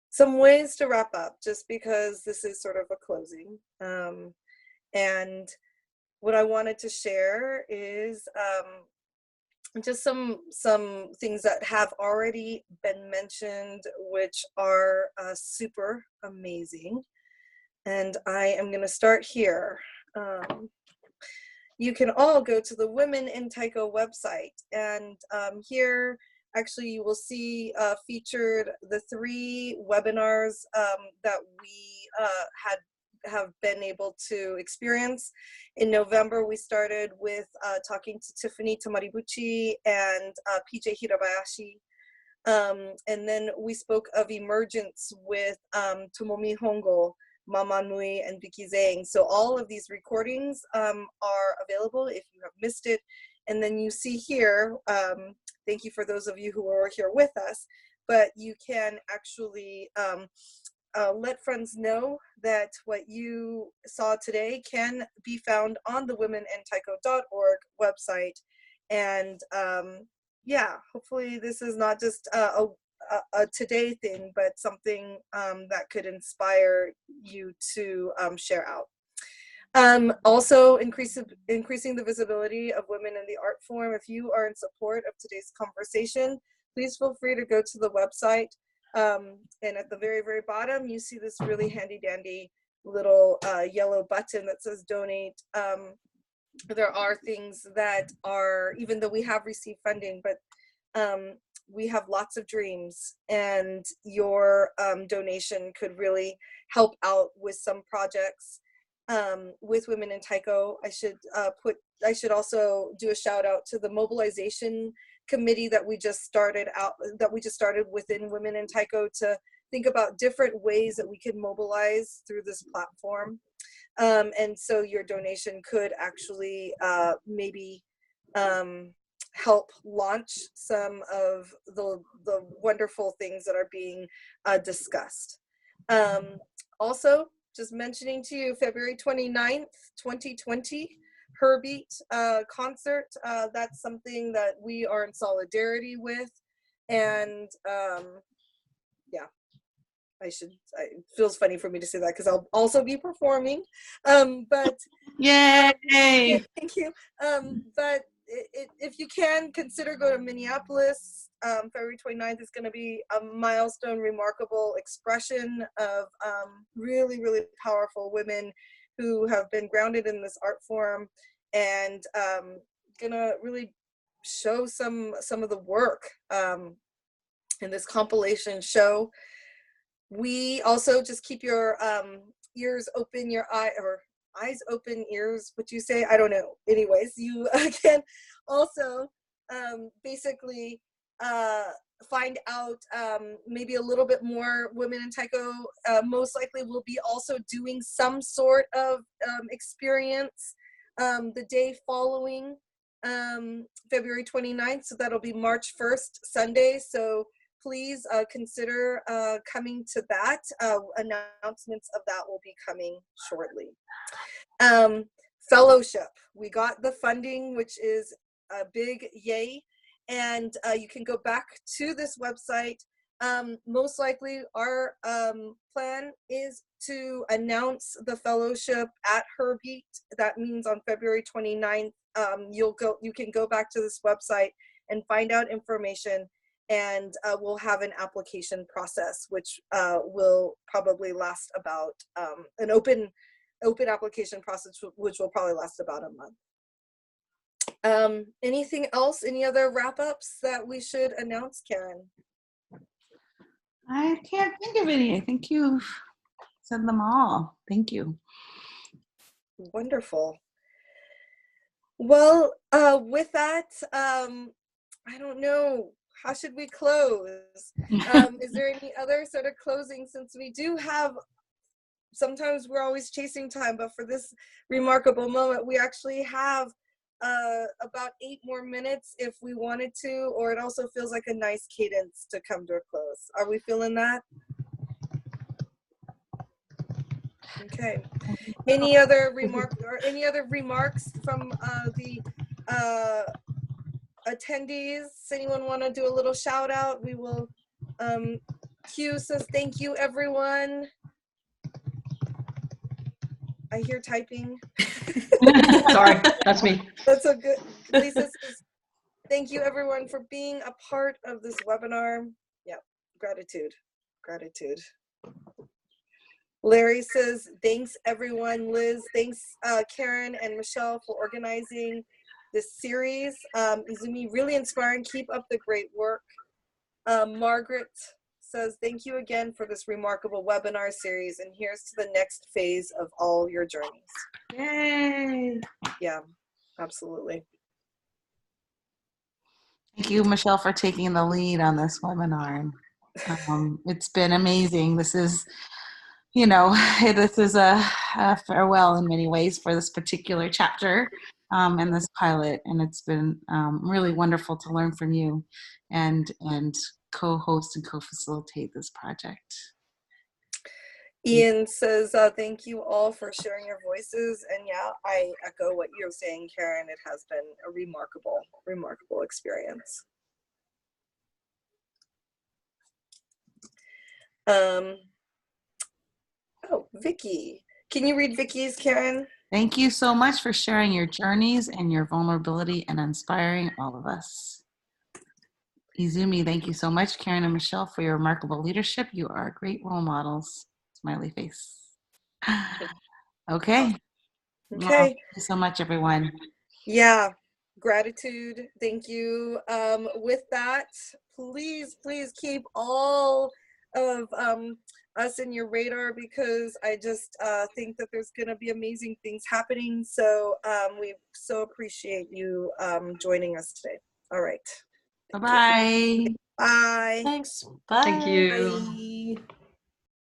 Some ways to wrap up, just because this is sort of a closing. And what I wanted to share is just some things that have already been mentioned, which are super amazing. And I am going to start here. You can all go to the Women in Taiko website, and here actually you will see featured the 3 webinars that we have been able to experience. In November, we started with talking to Tiffany Tamaribuchi and PJ Hirabayashi. And then we spoke of emergence with Tomomi Hongo, Mama Nui, and Vicky Zhang. So all of these recordings are available if you have missed it. And then you see here, thank you for those of you who are here with us, but you can actually let friends know that what you saw today can be found on the womenintaiko.org website. And yeah, hopefully this is not just a today thing, but something that could inspire you to share out. Also increasing the visibility of women in the art form. If you are in support of today's conversation, please feel free to go to the website. And at the very, very bottom, you see this really handy dandy little yellow button that says donate. There are things that are, even though we have received funding, but we have lots of dreams, and your donation could really help out with some projects with Women in Taiko. I should also do a shout out to the mobilization committee that we just started within Women in Taiko to think about different ways that we can mobilize through this platform. And so your donation could actually maybe help launch some of the wonderful things that are being discussed. Also, just mentioning to you, February 29th, 2020, Herbeat concert. That's something that we are in solidarity with. And yeah, it feels funny for me to say that because I'll also be performing. But Yay! Thank you. But if you can, consider go to Minneapolis. February 29th is going to be a milestone, remarkable expression of really, really powerful women who have been grounded in this art form, and gonna really show some of the work in this compilation show. We also just keep your ears open, eyes open, ears, what you say, I don't know. Anyways, you can also basically find out maybe a little bit more. Women in Taiko most likely will be also doing some sort of experience the day following February 29th. So that'll be March 1st, Sunday. So please consider coming to that. Announcements of that will be coming shortly. Fellowship. We got the funding, which is a big yay. And you can go back to this website. Most likely our plan is to announce the fellowship at Herbeat. That means on February 29th, you can go back to this website and find out information, and we'll have an application process, which will probably last about an open application process, which will probably last about a month. Anything else? Any other wrap-ups that we should announce, Karen? I can't think of any. I think you've said them all. Thank you. Wonderful. Well, with that, I don't know. How should we close? Is there any other sort of closing, since we do have, sometimes we're always chasing time, but for this remarkable moment, we actually have about 8 more minutes if we wanted to, or it also feels like a nice cadence to come to a close. Are we feeling that? Okay. Any other remarks from the attendees? Anyone want to do a little shout out? We will. Q says thank you, everyone. I hear typing. Sorry, that's me. That's a good. Lisa says thank you, everyone, for being a part of this webinar. Yeah, gratitude. Larry says, thanks everyone. Liz, thanks Karen and Michelle for organizing this series. Izumi, really inspiring. Keep up the great work. Margaret says, thank you again for this remarkable webinar series, and here's to the next phase of all your journeys. Yay! Yeah, absolutely. Thank you, Michelle, for taking the lead on this webinar. It's been amazing. This is, this is a farewell in many ways for this particular chapter and this pilot, and it's been really wonderful to learn from you and co-host and co-facilitate this project. Ian says, thank you all for sharing your voices. And yeah, I echo what you're saying, Karen. It has been a remarkable experience. Oh, Vicky. Can you read Vicky's, Karen? Thank you so much for sharing your journeys and your vulnerability and inspiring all of us. Izumi, thank you so much, Karen and Michelle, for your remarkable leadership. You are great role models. Smiley face. Okay. Okay. Well, thank you so much, everyone. Yeah. Gratitude. Thank you. With that, please keep all of us in your radar, because I just think that there's going to be amazing things happening. So we so appreciate you joining us today. All right. Bye-bye. Bye. Thanks. Bye. Thank you. Bye.